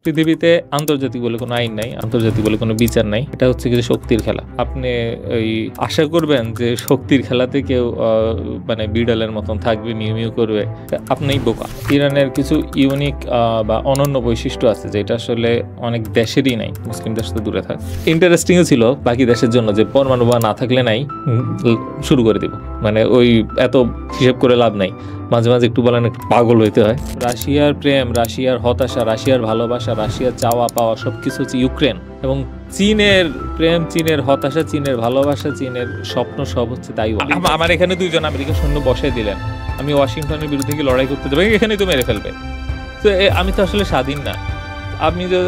পৃথিবীতে আন্তর্জাতিক বলে কোনো আইন নাই, আন্তর্জাতিক বলে কোনো বিচার নাই। এটা হচ্ছে কিছু শক্তির খেলা। আপনি ওই আশা করবেন যে শক্তির খেলাতে কেউ মানে বিড়ালের মতন থাকবে, মিউ মিউ করবে, আপনিই বোকা। ইরানের কিছু ইউনিক বা অনন্য বৈশিষ্ট্য আছে যেটা আসলে অনেক দেশেরই নাই, মুসলিম দেশ তো দূরে থাক। ইন্টারেস্টিংও ছিল বাকি দেশের জন্য যে পরমাণু বা না থাকলে নাই, শুরু করে দিব। মানে ওই এত হিসেব করে লাভ নাই, মাঝে মাঝে একটু বলেন একটু পাগল হইতে হয়। রাশিয়ার প্রেম, রাশিয়ার হতাশা, রাশিয়ার ভালোবাসা, রাশিয়ার চাওয়া পাওয়া সবকিছু হচ্ছে ইউক্রেন। এবং চীনের প্রেম, চীনের হতাশা, চীনের ভালোবাসা, চীনের স্বপ্ন সব হচ্ছে তাইওয়ান। আমার এখানে 2 জন আমেরিকা সৈন্য বসাই দিলেন, আমি ওয়াশিংটনের বিরুদ্ধে কি লড়াই করতে যাবো, এখানেই তো মেরে ফেলবে। তো আমি তো আসলে স্বাধীন না।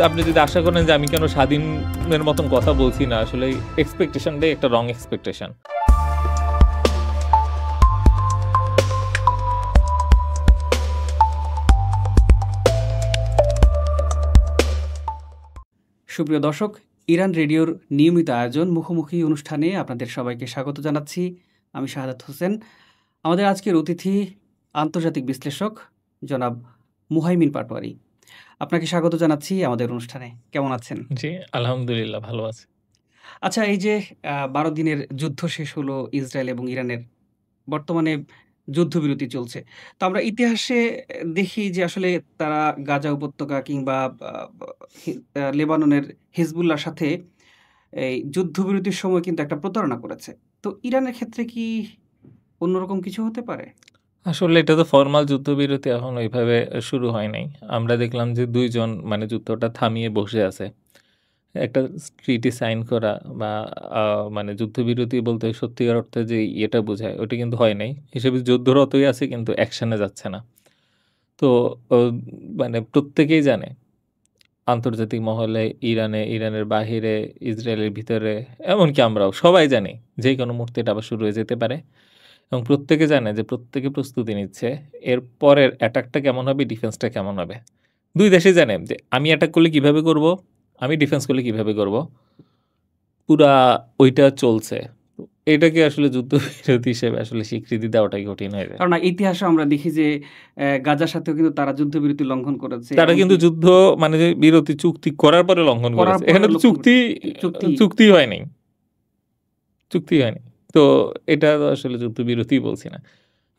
আপনি যদি আশা করেন যে আমি কেন স্বাধীনের মতন কথা বলছি না, আসলে এক্সপেকটেশনটাই একটা রং এক্সপেকটেশন। সুপ্রিয় দর্শক, ইরান রেডিওর নিয়মিত আয়োজন মুখোমুখি অনুষ্ঠানে আপনাদের সবাইকে স্বাগত জানাচ্ছি। আমি শাহাদাত হোসেন। আমাদের আজকের অতিথি আন্তর্জাতিক বিশ্লেষক জনাব মুহাইমিন পাটোয়ারি। আপনাকে স্বাগত জানাচ্ছি আমাদের অনুষ্ঠানে। কেমন আছেন? জি, আলহামদুলিল্লাহ ভালো আছে। আচ্ছা, এই যে 12 দিনের যুদ্ধ শেষ হলো ইসরায়েল এবং ইরানের, বর্তমানে যুদ্ধবিরতি চলছে। তো আমরা ইতিহাসে দেখি যে আসলে তারা গাজা উপত্যকা কিংবা লেবাননের হিজবুল্লাহর সাথে এই যুদ্ধবিরতির সময় কিন্তু একটা প্রতারণা করেছে। তো ইরানের ক্ষেত্রে কি অন্যরকম কিছু হতে পারে? আসলে এটা তো ফরমাল যুদ্ধবিরতি এখন ওইভাবে শুরু হয় নাই। আমরা দেখলাম যে 2 জন মানে যুদ্ধটা থামিয়ে বসে আছে। একটা ট্রিটি সাইন করা বা মানে যুদ্ধবিরতি বলতে সত্যিকার অর্থে যে ইয়েটা বোঝায় ওটা কিন্তু হয় নাই। হিসেবে যুদ্ধরতই আছে কিন্তু অ্যাকশনে যাচ্ছে না। তো ও মানে প্রত্যেকেই জানে আন্তর্জাতিক মহলে, ইরানে, ইরানের বাহিরে, ইসরায়েলের ভিতরে, এমনকি আমরাও সবাই জানি যে কোনো মুহূর্তে এটা আবার শুরু হয়ে যেতে পারে। এবং প্রত্যেকে জানে যে প্রত্যেকে প্রস্তুতি নিচ্ছে। এর পরের অ্যাটাকটা কেমন হবে, ডিফেন্সটা কেমন হবে। 2 দেশই জানে যে আমি অ্যাটাক করলে কিভাবে করব, আমি ডিফেন্স করলে কিভাবে করব। পুরা ওইটা চলছে। তো এটাকে আসলে যুদ্ধবিরতি হিসেবে আসলে স্বীকৃতি দেওয়াটাই কঠিন হয়ে যায়। কারণ ইতিহাসে আমরা দেখি যে গাজার সাথেও কিন্তু তারা যুদ্ধবিরতি লঙ্ঘন করেছে। তারা কিন্তু যুদ্ধ মানে যে বিরতি চুক্তি করার পরে লঙ্ঘন করেছে। এখানে তো চুক্তি হয় নাই। চুক্তি হয়নি। তো এটা তো আসলে যুদ্ধবিরতি বলছি না।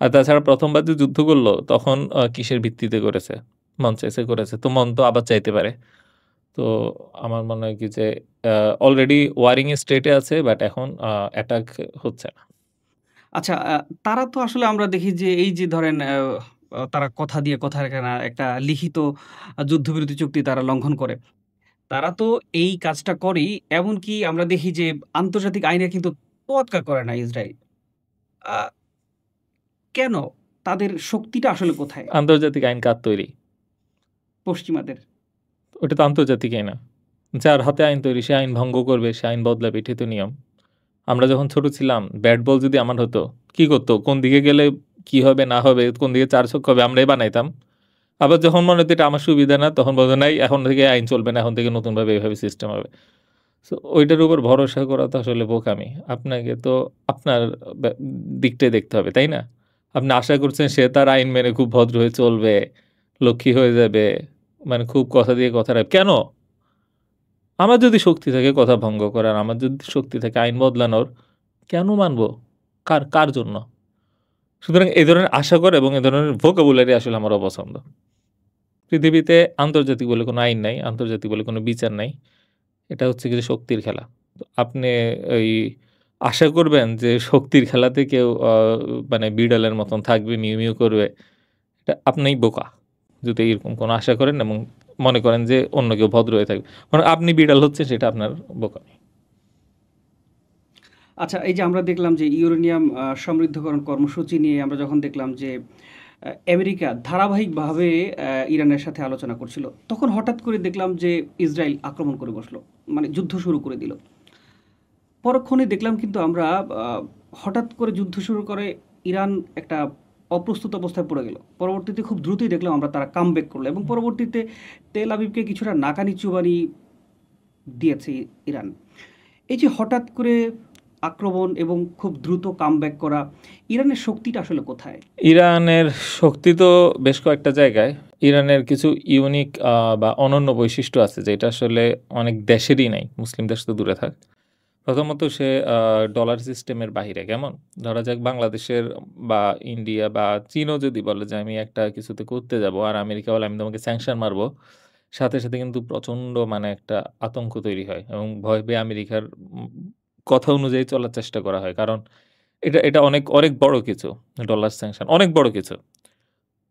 আর তাছাড়া প্রথমবার যে যুদ্ধ করলো তখন কিসের ভিত্তিতে করেছে? মন চাইছে করেছে। তো মন তো আবার চাইতে পারে। তো আমার মনে হয় কি যে অলরেডি ওয়ারিং স্টেটে আছে, বাট এখন অ্যাটাক হচ্ছে না। আচ্ছা, তারা তো আসলে আমরা দেখি যে এই যে ধরেন তারা কথা দিয়ে কথা রাখে না, একটা লিখিত যুদ্ধবিরতি চুক্তি তারা লঙ্ঘন করে। তারা তো এই কাজটা করেই, এমনকি আমরা দেখি যে আন্তর্জাতিক আইনের কিন্তু তোয়াক্কা করে না ইসরায়েল। আ কেন? তাদের শক্তিটা আসলে কোথায়? আন্তর্জাতিক আইন কার তৈরি? পশ্চিমাদের। ওটা তো আন্তর্জাতিক আইন না। যার হাতে আইন তৈরি সে আইন ভঙ্গ করবে, সে আইন বদলাবে, এটাই তো নিয়ম। আমরা যখন ছোট ছিলাম ব্যাট বল যদি আমার হতো, কি করতো? কোন দিকে গেলে কি হবে না হবে, কোন দিকে 4 ছক্কা হবে আমরাই বানাইতাম। আবার যখন মনে হতো এটা আমার সুবিধা না, তখন বলতো নাই এখন থেকে আইন চলবে না, এখন থেকে নতুনভাবে এভাবে সিস্টেম হবে। সো ওইটার উপর ভরসা করা তো আসলে বোকামি। আপনাকে তো আপনার দিকটাই দেখতে হবে, তাই না? আপনি আশা করছেন সে তার আইন মেনে খুব ভদ্র হয়ে চলবে, লক্ষ্মী হয়ে যাবে, মানে খুব কথা দিয়ে কথা রাখবে। কেন? আমার যদি শক্তি থাকে কথা ভঙ্গ করার, আমার যদি শক্তি থাকে আইন বদলানোর, কেন মানবো? কার জন্য? সুতরাং এই ধরনের আশা করা এবং এ ধরনের ভোকাবুলারি আসলে আমার অপছন্দ। পৃথিবীতে আন্তর্জাতিক বলে কোনো আইন নাই, আন্তর্জাতিক বলে কোনো বিচার নাই। এটা হচ্ছে কিছু শক্তির খেলা। তো আপনি ওই আশা করবেন যে শক্তির খেলাতে কেউ মানে বিড়ালের মতন থাকবে, মিউ মিউ করবে, এটা আপনিই বোকা। যদি এরকম কোনো আশা করেন এবং মনে করেন যে অন্য কেউ ভদ্র হয়ে থাকবে। মানে আপনি বিড়াল হচ্ছেন সেটা আপনার বোকামি। আচ্ছা, এই যে আমরা দেখলাম যে ইউরেনিয়াম সমৃদ্ধকরণ কর্মসূচি নিয়ে আমরা যখন দেখলাম যে আমেরিকা ধারাবাহিকভাবে ইরানের সাথে আলোচনা করছিল, তখন হঠাৎ করে দেখলাম যে ইসরায়েল আক্রমণ করে বসলো, মানে যুদ্ধ শুরু করে দিল। পরক্ষণে দেখলাম কিন্তু আমরা হঠাৎ করে যুদ্ধ শুরু করে ইরান একটা অপ্রস্তুত অবস্থায় পড়ে গেল। পরবর্তীতে খুব দ্রুতই দেখলাম আমরা তারা কামব্যাক করলো এবং পরবর্তীতে তেল আবিবকে কিছুটা নাকানি চুবানি দিয়েছে ইরান। এই যে হঠাৎ করে আক্রমণ এবং খুব দ্রুত কামব্যাক করা, ইরানের শক্তিটা আসলে কোথায়? ইরানের শক্তি তো বেশ কয়েকটা জায়গায়। ইরানের কিছু ইউনিক বা অনন্য বৈশিষ্ট্য আছে যেটা আসলে অনেক দেশেরই নাই। মুসলিম দেশ তো দূরে থাক। প্রথমত সে ডলার সিস্টেমের বাহিরে। কেমন? ধরা যাক বাংলাদেশের বা ইন্ডিয়া বা চীনও যদি বলে যে আমি একটা কিছুতে করতে যাবো আর আমেরিকা বলে আমি তোমাকে স্যাংশন মারবো। সাথে, সাথে কিন্তু প্রচণ্ড মানে একটা আতঙ্ক তৈরি হয় এবং ভয় পেয়ে আমেরিকার কথা অনুযায়ী চলার চেষ্টা করা হয়। কারণ এটা অনেক, অনেক বড় কিছু। ডলার স্যাংশন অনেক বড় কিছু।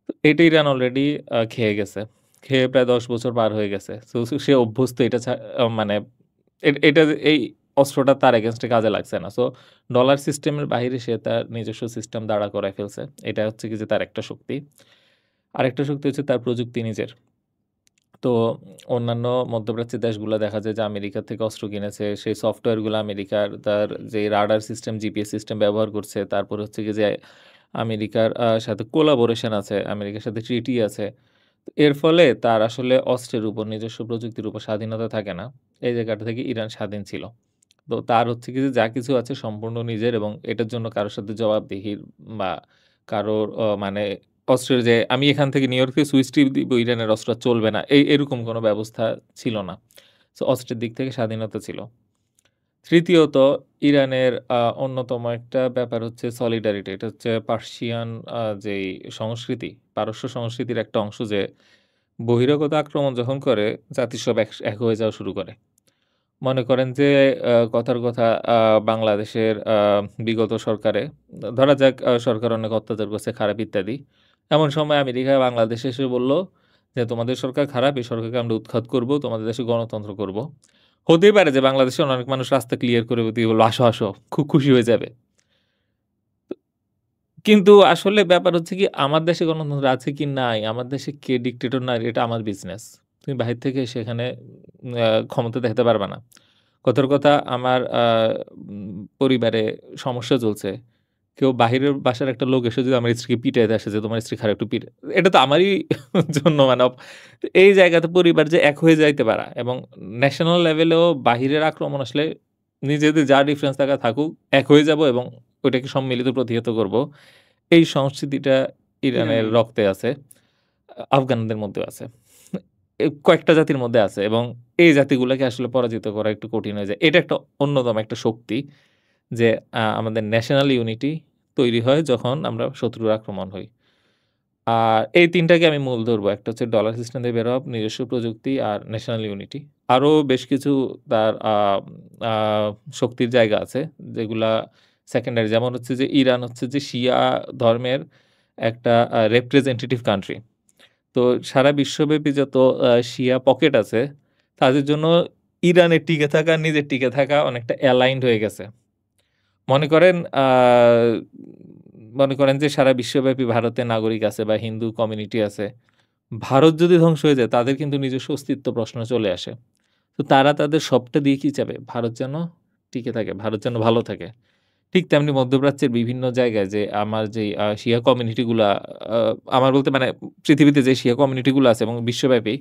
তো এটা ইরান অলরেডি খেয়ে গেছে। খেয়ে প্রায় ১০ বছর পার হয়ে গেছে। সে অভ্যস্ত এটা মানে এটা এই অস্ত্রটা তার এগেইনস্ট এ কাজে লাগছে না। সো ডলার সিস্টেমের বাহিরে সে তার নিজস্ব সিস্টেম দাঁড়া করায় ফেলছে। এটা হচ্ছে কি যে তার একটা শক্তি। আরেকটা শক্তি হচ্ছে তার প্রযুক্তি নিজের। তো অন্যান্য মধ্যপ্রাচ্যের দেশগুলা দেখা যায় যে আমেরিকা থেকে অস্ত্র কিনেছে। সেই সফটওয়্যারগুলো আমেরিকার তার যে রাডার সিস্টেম, জিপিএস সিস্টেম ব্যবহার করছে। তারপর হচ্ছে গিয়ে যে আমেরিকার সাথে কোলাবোরেশন আছে, আমেরিকার সাথে ট্রিটি আছে। এর ফলে তার আসলে অস্ত্রের উপর নিজস্ব প্রযুক্তির উপর স্বাধীনতা থাকে না। এই জায়গাটা থেকে ইরান স্বাধীন ছিল। তো তার হচ্ছে কি যে যা কিছু আছে সম্পূর্ণ নিজের এবং এটার জন্য কারো সাথে জবাবদিহির বা কারোর মানে অস্ত্রের যে আমি এখান থেকে নিউ ইয়র্ক থেকে সুইচ টিপ দিব ইরানের অস্ত্র আর চলবে না। এরকম কোনো ব্যবস্থা ছিল না। সো অস্ত্রের দিক থেকে স্বাধীনতা ছিল। তৃতীয়ত ইরানের অন্যতম একটা ব্যাপার হচ্ছে সলিডারিটি। এটা হচ্ছে পার্সিয়ান যেই সংস্কৃতি, পারস্য সংস্কৃতির একটা অংশ যে বহিরাগত আক্রমণ যখন করে জাতি সব এক হয়ে যাওয়া শুরু করে। মনে করেন যে কথার কথা বাংলাদেশের বিগত সরকারে ধরা যাক সরকার অনেক অত্যাচার করছে, খারাপ ইত্যাদি। এমন সময় আমেরিকা বাংলাদেশে এসে বলল যে, "তোমাদের সরকার খারাপ, এই সরকারকে আমরা উৎখাত করব, তোমাদের দেশে গণতন্ত্র করব।" হতেই পারে যে বাংলাদেশের অনেক মানুষ রাস্তা ক্লিয়ার করে দিয়ে বলল, "আসো, আসো।" খুব খুশি হয়ে যাবে। কিন্তু আসলে ব্যাপার হচ্ছে কি আমার দেশে গণতন্ত্র আছে কি নাই, আমার দেশে কে ডিক্টেটর না এটা আমার বিজনেস। তুমি বাহির থেকে সেখানে ক্ষমতা দেখাতে পারবা না। কথার কথা আমার পরিবারে সমস্যা চলছে। কেউ বাহিরের বাসার একটা লোক এসে যদি আমার স্ত্রীকে পিটাইতে আসে যে, "তোমার স্ত্রী খারাপ একটু এটা তো আমারই জন্য মানে এই জায়গাতে পরিবার যে এক হয়ে যাইতে পারা এবং ন্যাশনাল লেভেলেও বাহিরের আক্রমণ আসলে নিজেদের যা ডিফারেন্স থাকুক, এক হয়ে যাব এবং ওইটাকে সম্মিলিত প্রতিহত করব। এই সংস্কৃতিটা ইরানের ইরানের। রক্তে আছে। আফগানদের মধ্যেও আছে। কয়েকটা জাতির মধ্যে আছে এবং এই জাতিগুলাকে আসলে পরাজিত করা একটু কঠিন হয়ে যায়। এটা একটা অন্যতম একটা শক্তি যে আমাদের ন্যাশনাল ইউনিটি তৈরি হয় যখন আমরা শত্রুর আক্রমণ হই। আর এই ৩ টাকে আমি মূল ধরবো। একটা হচ্ছে ডলার সিস্টেম থেকে বের হওয়া, নিজস্ব প্রযুক্তি আর ন্যাশনাল ইউনিটি। আরো বেশ কিছু তার আ শক্তির জায়গা আছে যেগুলা সেকেন্ডারি। যেমন হচ্ছে যে ইরান হচ্ছে যে শিয়া ধর্মের একটা রিপ্রেজেন্টেটিভ কান্ট্রি। তো সারা বিশ্বব্যাপী যত শিয়া পকেট আছে, তাদের জন্য ইরানের টিকে থাকা, নিজের টিকে থাকা অনেকটা অ্যালাইনড হয়ে গেছে। মনে করেন মনে করেন যে সারা বিশ্বব্যাপী ভারতের নাগরিক আছে বা হিন্দু কমিউনিটি আছে। ভারত যদি ধ্বংস হয়ে যায় তাদের কিন্তু নিজস্ব অস্তিত্ব প্রশ্ন চলে আসে। তো তারা তাদের সবটা দিয়ে কি চাবে? ভারত যেন টিকে থাকে, ভারত যেন ভালো থাকে। ঠিক তেমনি মধ্যপ্রাচ্যের বিভিন্ন জায়গায় যে আমার যেই শিয়া কমিউনিটি গুলা আ আমার বলতে মানে পৃথিবীতে যে শিয়া কমিউনিটি গুলো আছে এবং বিশ্বব্যাপী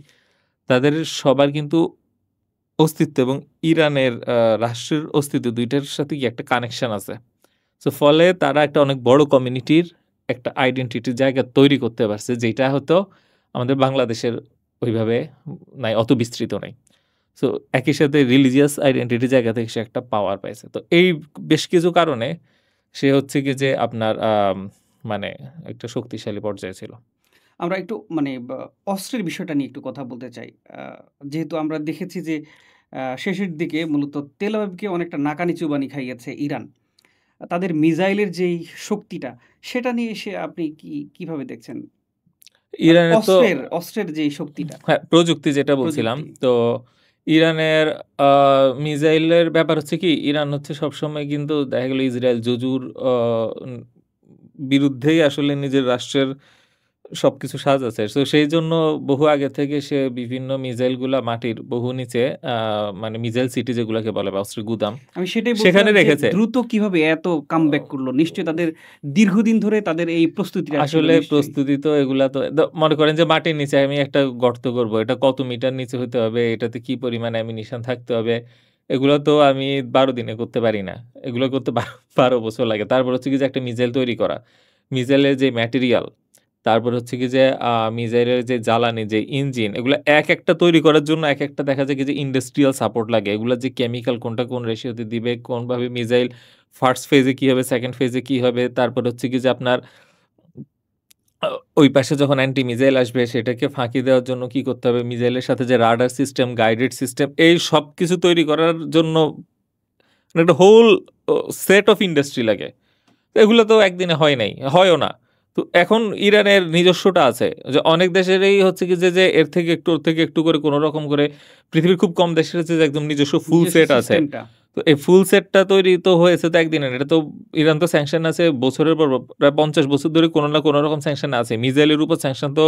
তাদের সবার কিন্তু অস্তিত্ব এবং ইরানের রাষ্ট্রের অস্তিত্ব ২ টার সাথে কি একটা কানেকশন আছে। সো ফলে তারা একটা অনেক বড় কমিউনিটির একটা আইডেন্টিটির জায়গা তৈরি করতে পারছে যেটা হয়তো আমাদের বাংলাদেশের ওইভাবে নাই, অত বিস্তৃত নাই। সো একই সাথে রিলিজিয়াস আইডেন্টিটির জায়গা থেকে সে একটা পাওয়ার পাইছে। তো এই বেশ কিছু কারণে সে হচ্ছে গিয়ে যে আপনার মানে একটা শক্তিশালী পর্যায়ে ছিল। আমরা একটু মানে অস্ত্রের বিষয়টা নিয়ে একটু কথা বলতে চাই। যেহেতু আমরা দেখেছি যে শেষের দিকে মূলত তেল আবিবকে অনেকটা নাকানি-চুবানি খাইয়েছে ইরান। তাদের মিসাইলের যেই শক্তিটা, সেটা নিয়ে আপনি কিভাবে দেখছেন? মানে ইরানের তো অস্ত্রের যেই শক্তিটা, হ্যাঁ, প্রযুক্তি যেটা বলছিলাম। প্রযুক্তি। তো ইরানের আ মিসাইলের ব্যাপার হচ্ছে কি, ইরান হচ্ছে সবসময় কিন্তু দেখা গেল ইসরায়েল জুজুর আ উম বিরুদ্ধেই আসলে নিজের রাষ্ট্রের সবকিছু সাজাচ্ছে। সো সেইজন্য বহু আগে থেকে সে বিভিন্ন মিসাইলগুলা মাটির বহু নিচে আ মানে মিসাইল সিটি যেগুলাকে বলে বা অস্ত্রের গুদাম, আমি সেটাই সেখানে বলছিলাম যে রেখেছে। দ্রুত কিভাবে এত কামব্যাক করলো? নিশ্চয়ই তাদের দীর্ঘদিন ধরে তাদের এই প্রস্তুতিটা ছিল আসলে নিশ্চয়ই। প্রস্তুতি তো এগুলা তো মনে করেন যে মাটির নিচে আমি একটা গর্ত করব। এটা কত মিটার নিচে হইতে হবে, এটাতে কি পরিমাণ অ্যামিনিশন থাকতে হবে। এগুলো তো আমি ১২ দিনে করতে পারি না। এগুলো করতে ১২ বছর লাগে। তারপর হচ্ছে কি যে একটা মিসাইল তৈরি করা। মিসাইলের যে ম্যাটেরিয়াল, তারপর হচ্ছে কি যে মিসাইলের যে জ্বালানি, যে ইঞ্জিন, এগুলা একেকটা তৈরি করার জন্য একেকটা দেখা যায় কি যে ইন্ডাস্ট্রিয়াল সাপোর্ট লাগে। এগুলা যে কেমিক্যাল কোনটা কোন রেশিওতে দিবে, কোনভাবে মিসাইল ফার্স্ট ফেজে কি হবে, সেকেন্ড ফেজে কি হবে, তারপর হচ্ছে কি যে আপনার আ ওই পাশে যখন অ্যান্টি মিসাইল আসবে সেটাকে ফাঁকি দেওয়ার জন্য কি করতে হবে? মিসাইলের সাথে যে রাডার সিস্টেম, গাইডেড সিস্টেম, এই সবকিছু তৈরি করার জন্য একটা হোল ও সেট অফ ইন্ডাস্ট্রি লাগে। তো এগুলো তো একদিনে হয় নাই, হয়ও না। তো এখন ইরানের নিজস্বটা আছে। যে অনেক দেশেরই হচ্ছে কি যে এর থেকে একটু, ওর থেকে একটু করে কোন রকম করে পৃথিবীর খুব কম দেশের হচ্ছে যে একদম নিজস্ব ফুল নিজস্ব সেট আছে। সিস্টেমটা। তো এই ফুল সেটটা তৈরি তো হয়েছে তো একদিনে না। এটা তো ইরান তো স্যাংশন আছে বছরের পর প্রায় ৫০ বছর ধরে কোন না কোন রকম স্যাংশন আছে। মিসাইলের উপর স্যাংশন তো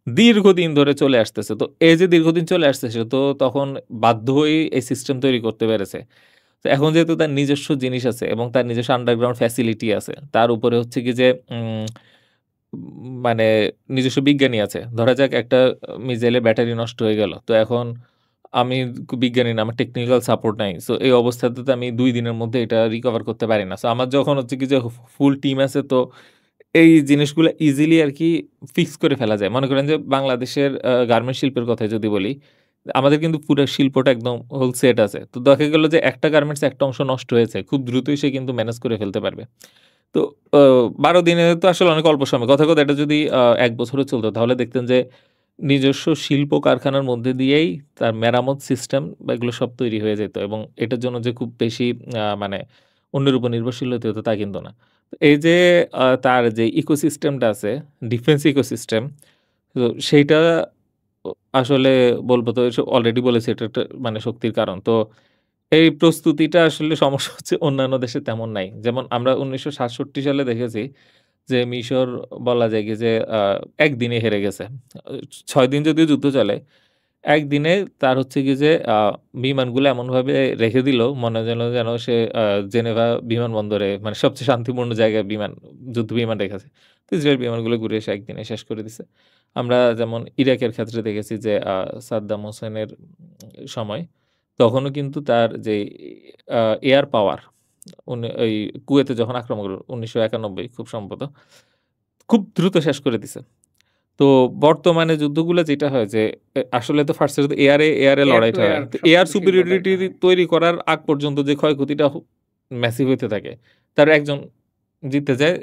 দীর্ঘদিন ধরে চলে আসতেছে। তো এই যে দীর্ঘদিন চলে আসতেছে তো তখন বাধ্য হয়েই এই সিস্টেম তৈরি করতে পেরেছে। তো এখন যেহেতু তার নিজস্ব জিনিস আছে এবং তার নিজস্ব আন্ডারগ্রাউন্ড ফ্যাসিলিটি আছে। তার উপরে হচ্ছে কি যে মানে নিজস্ব বিজ্ঞানী আছে। ধরা যাক একটা মিসাইলের ব্যাটারি নষ্ট হয়ে গেল। তো এখন আমি বিজ্ঞানী না, আমার টেকনিক্যাল সাপোর্ট নাই। সো এই অবস্থাতে তো আমি ২ দিনের মধ্যে এটা রিকভার করতে পারি না। সো আমার যখন হচ্ছে কি যে ফুল টিম আছে তো এই জিনিসগুলো ইজিলি আরকি ফিক্স করে ফেলা যায়। মনে করেন যে বাংলাদেশের গার্মেন্টস শিল্পের কথাই যদি বলি, আমাদের কিন্তু পুরা শিল্পটা একদম হোল সেট আছে। তো দেখা গেল যে একটা গার্মেন্টস একটা অংশ নষ্ট হয়েছে। খুব দ্রুতই সে কিন্তু ম্যানেজ করে ফেলতে পারবে। তো আ ১২ দিনে তো আসলে অনেক অল্প সময়। কথায়, কথায় এটা যদি ১ বছরও চলত তাহলে দেখতেন যে নিজস্ব শিল্প কারখানার মধ্যে দিয়েই তার মেরামত সিস্টেম বা এগুলো সব তৈরি হয়ে যেত এবং এটার জন্য যে খুব বেশি মানে অন্যের উপর নির্ভরশীল হতে হতো তা কিন্তু না। তো এই যে তার যে ইকোসিস্টেমটা আছে, ডিফেন্স ইকোসিস্টেম, তো সেইটা ও আসলে বলব তো অলরেডি বলেছি এটা একটা মানে শক্তির কারণ। তো এই প্রস্তুতিটা আসলে সমস্যা হচ্ছে অন্যান্য দেশে তেমন নাই। যেমন আমরা ১৯৬৭ সালে দেখেছি যে মিশর বলা যায় কি যে একদিনে হেরে গেছে। ৬ দিন যদিও যুদ্ধ চলে, একদিনে তার হচ্ছে কি যে বিমানগুলো এমনভাবে রেখে দিল মনে যেন সে জেনেভা বিমানবন্দরে মানে সবচেয়ে শান্তিপূর্ণ জায়গায় যুদ্ধ বিমান রেখেছে। তো ইসরায়েল বিমানগুলো ঘুরে এসে একদিনে শেষ করে দিছে। আমরা যেমন ইরাকের ক্ষেত্রে দেখেছি যে সাদ্দাম হোসেনের সময় তখনও কিন্তু তার যে আ এয়ার পাওয়ার ওই কুয়েতে যখন আক্রমণ করল ১৯৯১ খুব সম্ভবত, খুব দ্রুত শেষ করে দিছে। তো বর্তমানে যুদ্ধগুলো যেটা হয় যে আসলে তো ফার্স্ট এ তো এয়ারে এয়ার টু লড়াইটা হয়। এয়ার তো এয়ার সবচেয়ে বেশি সুপিরিয়রিটি লড়াইটা হয়। তৈরি করার আগ পর্যন্ত যে ক্ষয়ক্ষতিটা ম্যাসিভ হইতে থাকে। তার একজন জিতে যায়।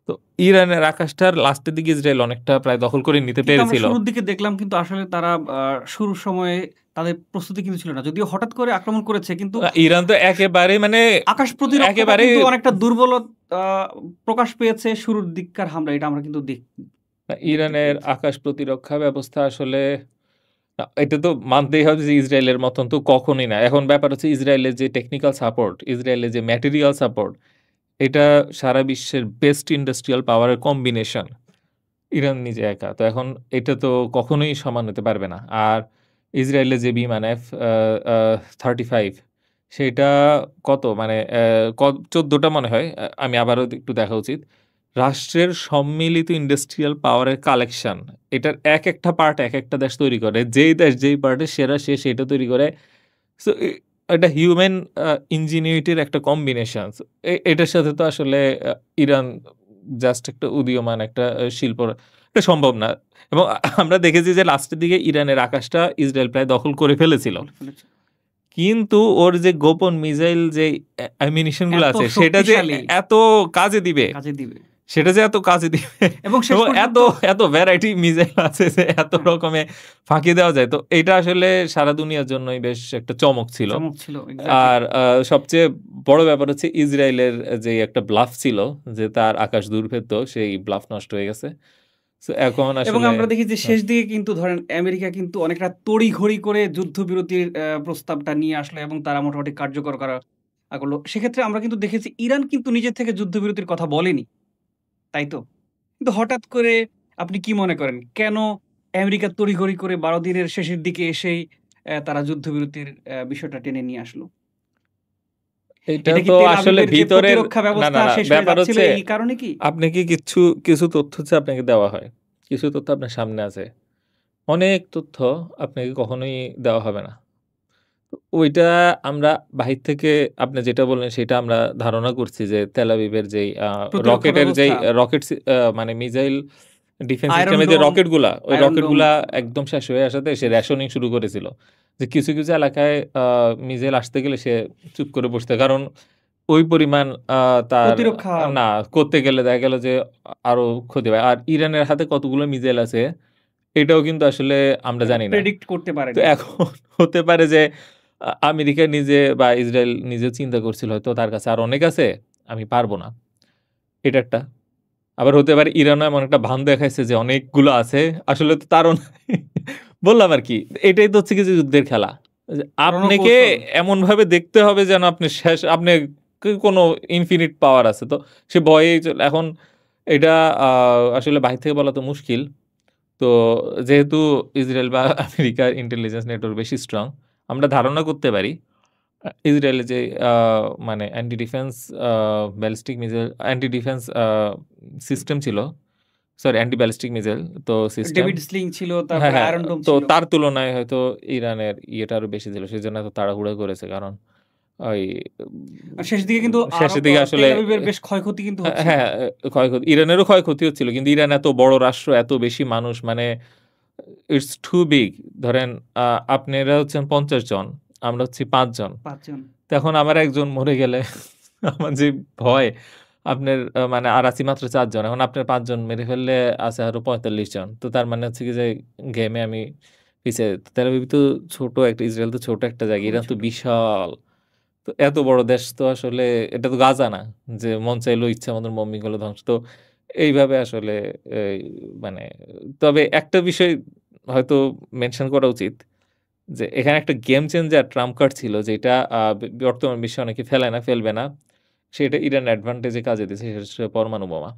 তো ইরানের আকাশটার লাস্টের দিকে ইসরায়েল অনেকটা প্রায় দখল করে নিতে কিন্তু আমরা পেরেছিল। শুরুর দিকে দেখলাম কিন্তু আসলে তারা শুরুর সময়ে তাদের প্রস্তুতি কিন্তু ছিল না। যদিও হঠাৎ করে আক্রমণ করেছে কিন্তু ইরান তো স একেবারে মানে আকাশ প্রতিরক্ষাটা একেবারে কিন্তু অনেকটা দুর্বলত আ প্রকাশ পেয়েছে শুরুর দিককার হামলা। এটা আমরা কিন্তু দেখতে ইরানের পেয়েছি। আকাশ প্রতিরক্ষা ব্যবস্থা আসলে এটা তো মানতেই হবে যে ইসরায়েলের মতন তো কখনোই না। এখন ব্যাপার হচ্ছে ইসরায়েলের যে টেকনিক্যাল সাপোর্ট, ইসরায়েলের যে ম্যাটেরিয়াল সাপোর্ট, এটা সারা বিশ্বের বেস্ট ইন্ডাস্ট্রিয়াল পাওয়ার এর কম্বিনেশন। ইরান নিজে একা। তো এখন এটা তো কখনোই সমান হতে পারবে না। আর ইসরায়েলের যে বিমান F আ 35 সেটা কত মানে ১৪ টা মনে হয়। আমি আবারও একটু দেখা উচিত। রাষ্ট্রের সম্মিলিত ইন্ডাস্ট্রিয়াল পাওয়ার এর কালেকশন। এটার একেকটা পার্ট একেকটা দেশ তৈরি করে। যেই দেশ যেই পার্টের সেরা সে সেটা তৈরি করে। সো এটা হিউম্যান ইনজিনিউইটি র একটা কম্বিনেশন। এটার সাথে তো আসলে ইরান জাস্ট একটা উদীয়মান একটা শিল্প এটা সম্ভব না। এবং আমরা দেখেছি যে লাস্টের দিকে ইরানের আকাশটা ইসরায়েল প্রায় দখল করে ফেলেছিল। বলে ফেলেছে। কিন্তু ওর যে গোপন মিসাইল যে অ্যামিনিশন গুলো এত আছে সেটা যে শক্তিশালী এত কাজে দিবে, কাজে দিবে। সেটা যে এত কাজে দিবে এবং শেষ এবং পর্যন্ত এত ভ্যারাইটি মিসাইল আছে যে এত হ্যাঁ, রকমের ফাঁকি দেওয়া যায়। তো এটা আসলে সারা দুনিয়ার জন্যই বেশ একটা চমক ছিল। চমক ছিল এক্সাক্টলি। আর সবচেয়ে বড় ব্যাপার হচ্ছে ইসরায়েলের যে একটা ব্লাফ ছিল যে তার আকাশ দুর্ভেদ্য সেই ব্লাফ নষ্ট হয়ে গেছে। সো এখন এবং আসলে আমরা দেখি যে হ্যাঁ, শেষ দিকে কিন্তু ধরেন আমেরিকা কিন্তু অনেকটা তড়িঘড়ি করে যুদ্ধবিরতির প্রস্তাবটা নিয়ে আসলো এবং তারা মোটামুটি কার্যকর করা করলো। সেক্ষেত্রে আমরা কিন্তু দেখেছি ইরান কিন্তু নিজে থেকে যুদ্ধবিরতির কথা বলেনি। তাই তো? কিন্তু হঠাৎ করে আপনি কি মনে করেন কেন আমেরিকা তড়িঘড়ি করে ১২ দিনের শেষের দিকে এসেই তারা যুদ্ধবিরতির বিষয়টা টেনে নিয়ে আসলো? এটা এটা কি তো তেল আসলে আবিবের যে ভিতরের প্রতিরক্ষা না, ব্যবস্থা না, না শেষ হয়ে ব্যাপার যাচ্ছিল হচ্ছে এই কারণে কি? আপনি কি কিছু তথ্য হচ্ছে আপনাকে দেওয়া হয়। কিছু তথ্য আপনার সামনে আছে। অনেক তথ্য আপনাকে কখনোই দেওয়া হবে না। ওইটা আমরা বাহির থেকে আপনি যেটা বললেন সেটা আমরা ধারণা করছি যে তেল আবিবের যেই প্রতিরক্ষা রকেটের যেই ব্যবস্থা, রকেট মানে মিসাইল ডিফেন্স আয়রন সিস্টেমের যে ডোম, রকেটগুলা, ওই আয়রন ডোম রকেটগুলা একদম শেষ হয়ে আসাতে সে রেশনিং শুরু করেছিল। যে কিছু এলাকায় মিসাইল আসতে গেলে সে চুপ করে বসতে। কারণ ওই পরিমাণ তার প্রতিরক্ষা না করতে গেলে দেখা গেল যে আরো ক্ষতি হয়। আর ইরানের হাতে কতগুলো মিসাইল আছে এটাও কিন্তু আসলে আমরা তারা জানি না। প্রেডিক্ট করতে তো পারেনি। এখন হতে পারে যে আমেরিকা নিজে বা ইসরায়েল নিজে চিন্তা করছিল হয়তো তার কাছে আর অনেক আছে, আমি পারব না। এটা একটা। আবার হতে পারে ইরানও এমন একটা ভান দেখাইছে যে অনেকগুলো আছে। আসলে তো তারও নাই। বললাম আরকি। এটাই তো হচ্ছে কি যে যুদ্ধের খেলা। যে আপনাকে রণকৌশল। এমনভাবে দেখতে হবে যেন আপনি শেষ আপনি কোনো ইনফিনিট পাওয়ার আছে। তো সে ভয়েই এখন এটা আ আসলে বাহির থেকে বলা তো মুশকিল। তো যেহেতু ইসরায়েল বা আমেরিকার ইন্টেলিজেন্স নেটওয়ার্ক বেশি স্ট্রং, আমরা ধারণা করতে পারি ইসরায়েলের যে আ মানে অ্যান্টি ডিফেন্স আ ballistic missile anti defence system ছিল। সরি অ্যান্টি ব্যালিস্টিক মিসাইল তো সিস্টেম। ডেভিড স্লিং ছিল, হ্যাঁ, তারপরে হ্যাঁ। আয়রন ডোম তো ছিল। তার তুলনায় হয়তো ইরানের ইয়েটা আরো বেশি ছিল। সেজন্য এত তাড়াহুড়া করেছে। কারণ ওই আর শেষের দিকে কিন্তু আরো শেষের দিকে আসলে তেল আবিবের বেশ ক্ষয়ক্ষতি কিন্তু হচ্ছিল। হ্যাঁ, ক্ষয়ক্ষতি ইরানেরও ক্ষয়ক্ষতি হচ্ছিল। কিন্তু ইরান এত বড় রাষ্ট্র, এত বেশি মানুষ মানে ইটস টু বিগ ধরেন আ আপনারা হচ্ছেন ৫০ জন, আমরা হচ্ছি ৫ জন। ৫ জন। তো এখন আমার একজন মরে গেলে আমার যে ভয় আপনার মানে আর আছি মাত্র ৪ জন। এখন আপনার ৫ জন মেরে ফেললে আছে আরো ৪৫ জন। তো তার মানে হচ্ছে কি যে গেমে আমি পিছিয়ে তেল আবিব তো ছোট একটা ইসরায়েল তো ছোট একটা জায়গা। খুবই ইরান তো ছোট। বিশাল। তো এত বড় দেশ তো আসলে এটা তো গাজা না। যে মন চাইলেও ইচ্ছা মতন বোম্বিং গুলো ধ্বংস। তো এইভাবে আসলে এই মানে তবে একটা বিষয় হয়তো মেনশন করা উচিত যে এখানে একটা গেম চেঞ্জার ট্রাম্প কার্ড ছিল যেটা বর্তমান বিশ্বে অনেকে ফেলে না, ফেলবে না। সেটা ইরান অ্যাডভান্টেজ এ কাজে দিছে সেটা হচ্ছে পরমাণু বোমা।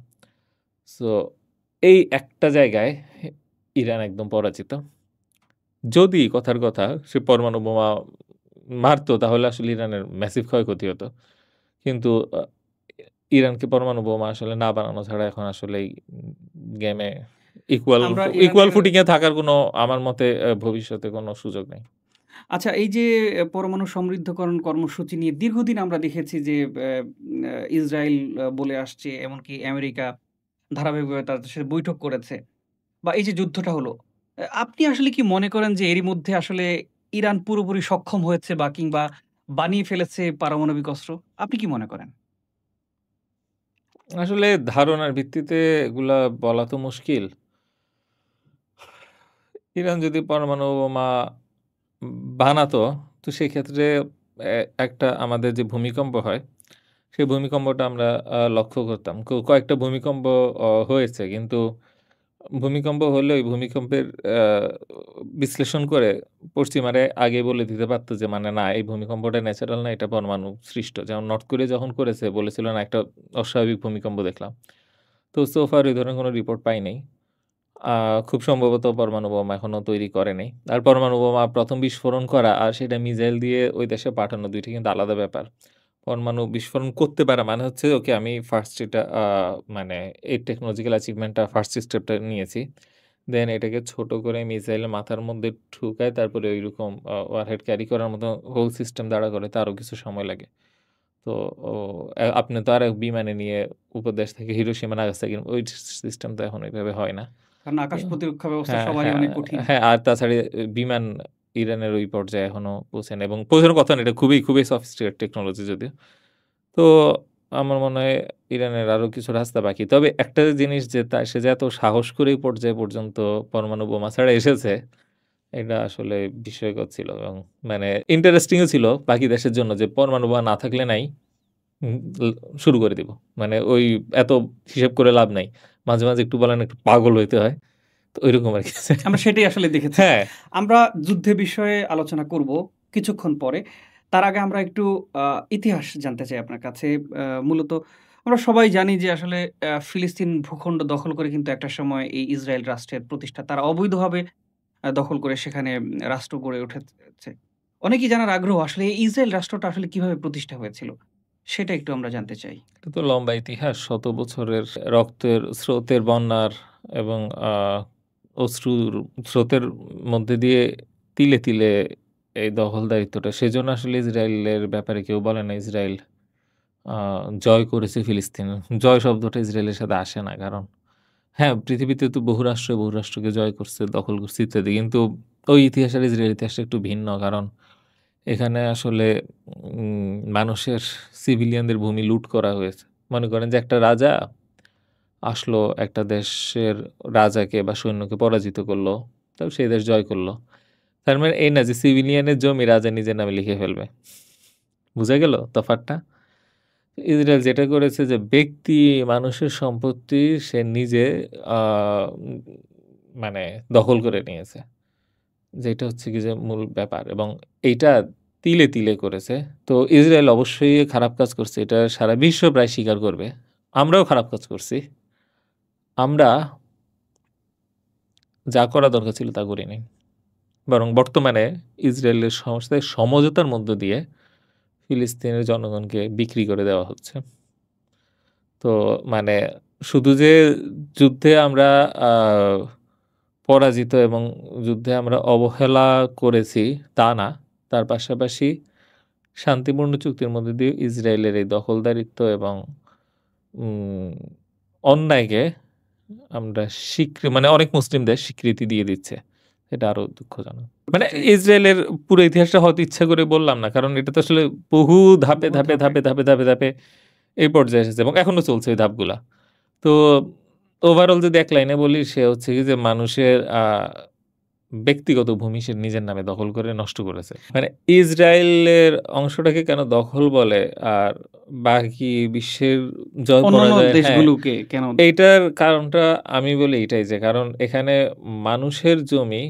সো এই একটা জায়গায় ইরান একদম পরাজিত। যদি কথার কথা সে পরমাণু বোমা মারতো তাহলে আসলে ইরানের ম্যাসিভ ক্ষয়ক্ষতি হতো। কিন্তু ইরানকে পরমাণু বোমা আসলে না বানানো ছাড়া এখন আসলে এই গেমে আমরা ইকুয়াল ইরানের ফুটিং এ থাকার কোনো আমার মতে ভবিষ্যতে কোনো সুযোগ নেই। আচ্ছা, এই যে পরমাণু সমৃদ্ধকরণ কর্মসূচি নিয়ে দীর্ঘদিন আমরা দেখেছি যে ইসরায়েল বলে আসছে, এমনকি আমেরিকা ধারাবাহিকভাবে তাদের সাথে বৈঠক করেছে। বা এই যে যুদ্ধটা হলো, আপনি আসলে কি মনে করেন যে এরই মধ্যে আসলে ইরান পুরোপুরি সক্ষম হয়েছে বা কিংবা বানিয়ে ফেলেছে পারমাণবিক অস্ত্র? আপনি কি মনে করেন? আসলে ধারণার ভিত্তিতে এগুলা বলা তো মুশকিল। ইরান যদি পরমাণু বোমা বানাতো, তো সেক্ষেত্রে একটা আমাদের যে ভূমিকম্প হয়, সেই ভূমিকম্পটা আমরা লক্ষ্য করতাম। কয়েকটা ভূমিকম্প হয়েছে। কিন্তু ভূমিকম্প হলে ওই ভূমিকম্পের আ বিশ্লেষণ করে পশ্চিমারা আগেই বলে দিতে পারত যে মানে না এই ভূমিকম্পটা ন্যাচারাল না, এটা পরমাণু সৃষ্ট। যেমন নর্থ কোরিয়া যখন করেছে বলেছিল না একটা অস্বাভাবিক ভূমিকম্প দেখলাম। তো সো ফার ওই ধরনের কোনো রিপোর্ট পাই নাই। আ খুব সম্ভবত পরমাণু বোমা এখনো তৈরি করে নাই। আর পরমাণু বোমা ১ম বিস্ফোরণ করা আর সেটা মিসাইল দিয়ে ওই দেশে পাঠানো ২ টা কিন্তু আলাদা ব্যাপার। পরমাণু বিস্ফোরণ করতে পারা মানে হচ্ছে ওকে আমি ফার্স্ট এটা মানে এই টেকনোলজিক্যাল অ্যাচিভমেন্টটা ফার্স্ট স্টেপটা নিয়েছি। দেন এটাকে ছোট করে মিসাইলের মাথার মধ্যে ঢুকায় তারপরে ঐরকম ওয়ারহেড ক্যারি করার মতো হোল সিস্টেম দাঁড়া করাইতে আরো কিছু সময় লাগে। তো ও আপনি তো আর বিমানে নিয়ে উপদেশ থেকে হিরোশিমা নাগাসাকি ওই সিস্টেম তো এখন ওইভাবে হয় না। কারণ তো আকাশ প্রতিরক্ষা ব্যবস্থা হ্যাঁ, সবারই হ্যাঁ, অনেক কঠিন। হ্যাঁ, আর তাছাড়া বিমান ইরানের ওই পর্যায়ে এখনো পৌঁছায়নি এবং পৌঁছানোর কথা না। এটা খুবই সফিস্টিকেটেড টেকনোলজি যদিও। তো আমার মনে হয় ইরানের আরো কিছু রাস্তা বাকি। তবে একটা জিনিস যে সে যে এত সাহস করে এই পর্যায় পর্যন্ত পরমাণু বোমা ছাড়া এসেছে, এটা আসলে বিস্ময়কর ছিল এবং মানে ইন্টারেস্টিং ও ছিল বাকি দেশের জন্য যে পরমাণু বোমা না থাকলে নাই। হুম, শুরু করে দিব। মানে ওই এত হিসেব করে লাভ নাই। মাঝে একটু বলেন একটু পাগল হইতে হয়। তো ঐরকম আরকি। আমরা সেটাই আসলে দেখেছি। হ্যাঁ, আমরা যুদ্ধের বিষয়ে আলোচনা করব কিছুক্ষণ পরে। তার আগে আমরা একটু আ ইতিহাস জানতে চাই আপনার কাছে। মূলত আমরা সবাই জানি যে আসলে ফিলিস্তিন ভূখণ্ড দখল করে কিন্তু একটা সময় এই ইসরায়েল রাষ্ট্রের প্রতিষ্ঠা তারা অবৈধভাবে দখল করে সেখানে রাষ্ট্র গড়ে উঠেছে। অনেকেই জানার আগ্রহ আসলে এই ইসরায়েল রাষ্ট্রটা আসলে কিভাবে প্রতিষ্ঠা হয়েছিল? সেটা একটু আমরা জানতে চাই। এটা তো লম্বা ইতিহাস। শত বছরের রক্তের স্রোতের বন্যার এবং অশ্রুর স্রোতের মধ্যে দিয়ে তিলে এই দখলদারিত্বটা। সেজন্য আসলে ইসরায়েলের ব্যাপারে কেউ বলে না ইসরায়েল আ জয় করেছে ফিলিস্তিন। জয় শব্দটা ইসরায়েলের সাথে আসে না। কারণ হ্যাঁ, পৃথিবীতে তো বহুরাষ্ট্রকে জয় করছে, দখল করছে ইত্যাদি। কিন্তু ওই ইতিহাস আর ইসরায়েলের ইতিহাসটা একটু ভিন্ন। কারণ এখানে আসলে মানুষের সিভিলিয়ানদের ভূমি লুট করা হয়েছে। মনে করেন যে একটা রাজা আসলো একটা দেশের রাজাকে বা সৈন্যকে পরাজিত করলো। তারপর সেই দেশ জয় করলো। তার মানে এই না যে সিভিলিয়ানের জমি রাজা নিজের নামে লিখে ফেলবে। বুঝা গেল তফাৎটা? ইসরায়েল যেটা করেছে যে ব্যক্তি মানুষের সম্পত্তি সে নিজে আ উম মানে দখল করে নিয়েছে। যেটা হচ্ছে কি যে মূল ব্যাপার এবং এইটা তিলে, তিলে করেছে। তো ইসরায়েল অবশ্যই খারাপ কাজ করছে। এটা সারা বিশ্ব প্রায় স্বীকার করবে। আমরাও খারাপ কাজ করছি। আমরা যা করা দরকার ছিল তা করিনি। বরং বর্তমানে ইসরায়েলের সাথে সমঝোতার মধ্য দিয়ে ফিলিস্তিনের জনগণকে বিক্রি করে দেওয়া হচ্ছে। তো মানে শুধু যে যুদ্ধে আমরা আ পরাজিত এবং যুদ্ধে আমরা অবহেলা করেছি তা না। তার পাশাপাশি শান্তিপূর্ণ চুক্তির মধ্যে দিয়ে ইসরায়েলের এই দখলদারিত্ব এবং উম অন্যায়কে আমরা মানে অনেক মুসলিম দেশ স্বীকৃতি দিয়ে দিচ্ছে। এটা আরো দুঃখজনক। মানে চাই ইসরায়েলের পুরো ইতিহাসটা হয়তো ইচ্ছা করে বললাম না। কারণ এটা তো আসলে বহু ধাপে, বহু ধাপে, ধাপে। ধাপে, ধাপে, ধাপে, ধাপে এই পর্যায়ে এসেছে এবং এখনো চলছে ওই ধাপগুলা। তো ওভারঅল যদি এক লাইনে বলি সে হচ্ছে কি যে মানুষের ব্যক্তিগত ভূমি সে নিজের নামে দখল করে নষ্ট করেছে। মানে ইসরায়েলের অংশটাকে কেন দখল বলে আর বাকি বিশ্বের জয় অন্যান্য পরাজয় হ্যাঁ, দেশগুলোকে কেন এইটার কারণটা আমি বলি এইটাই যে কারণ এখানে মানুষের জমি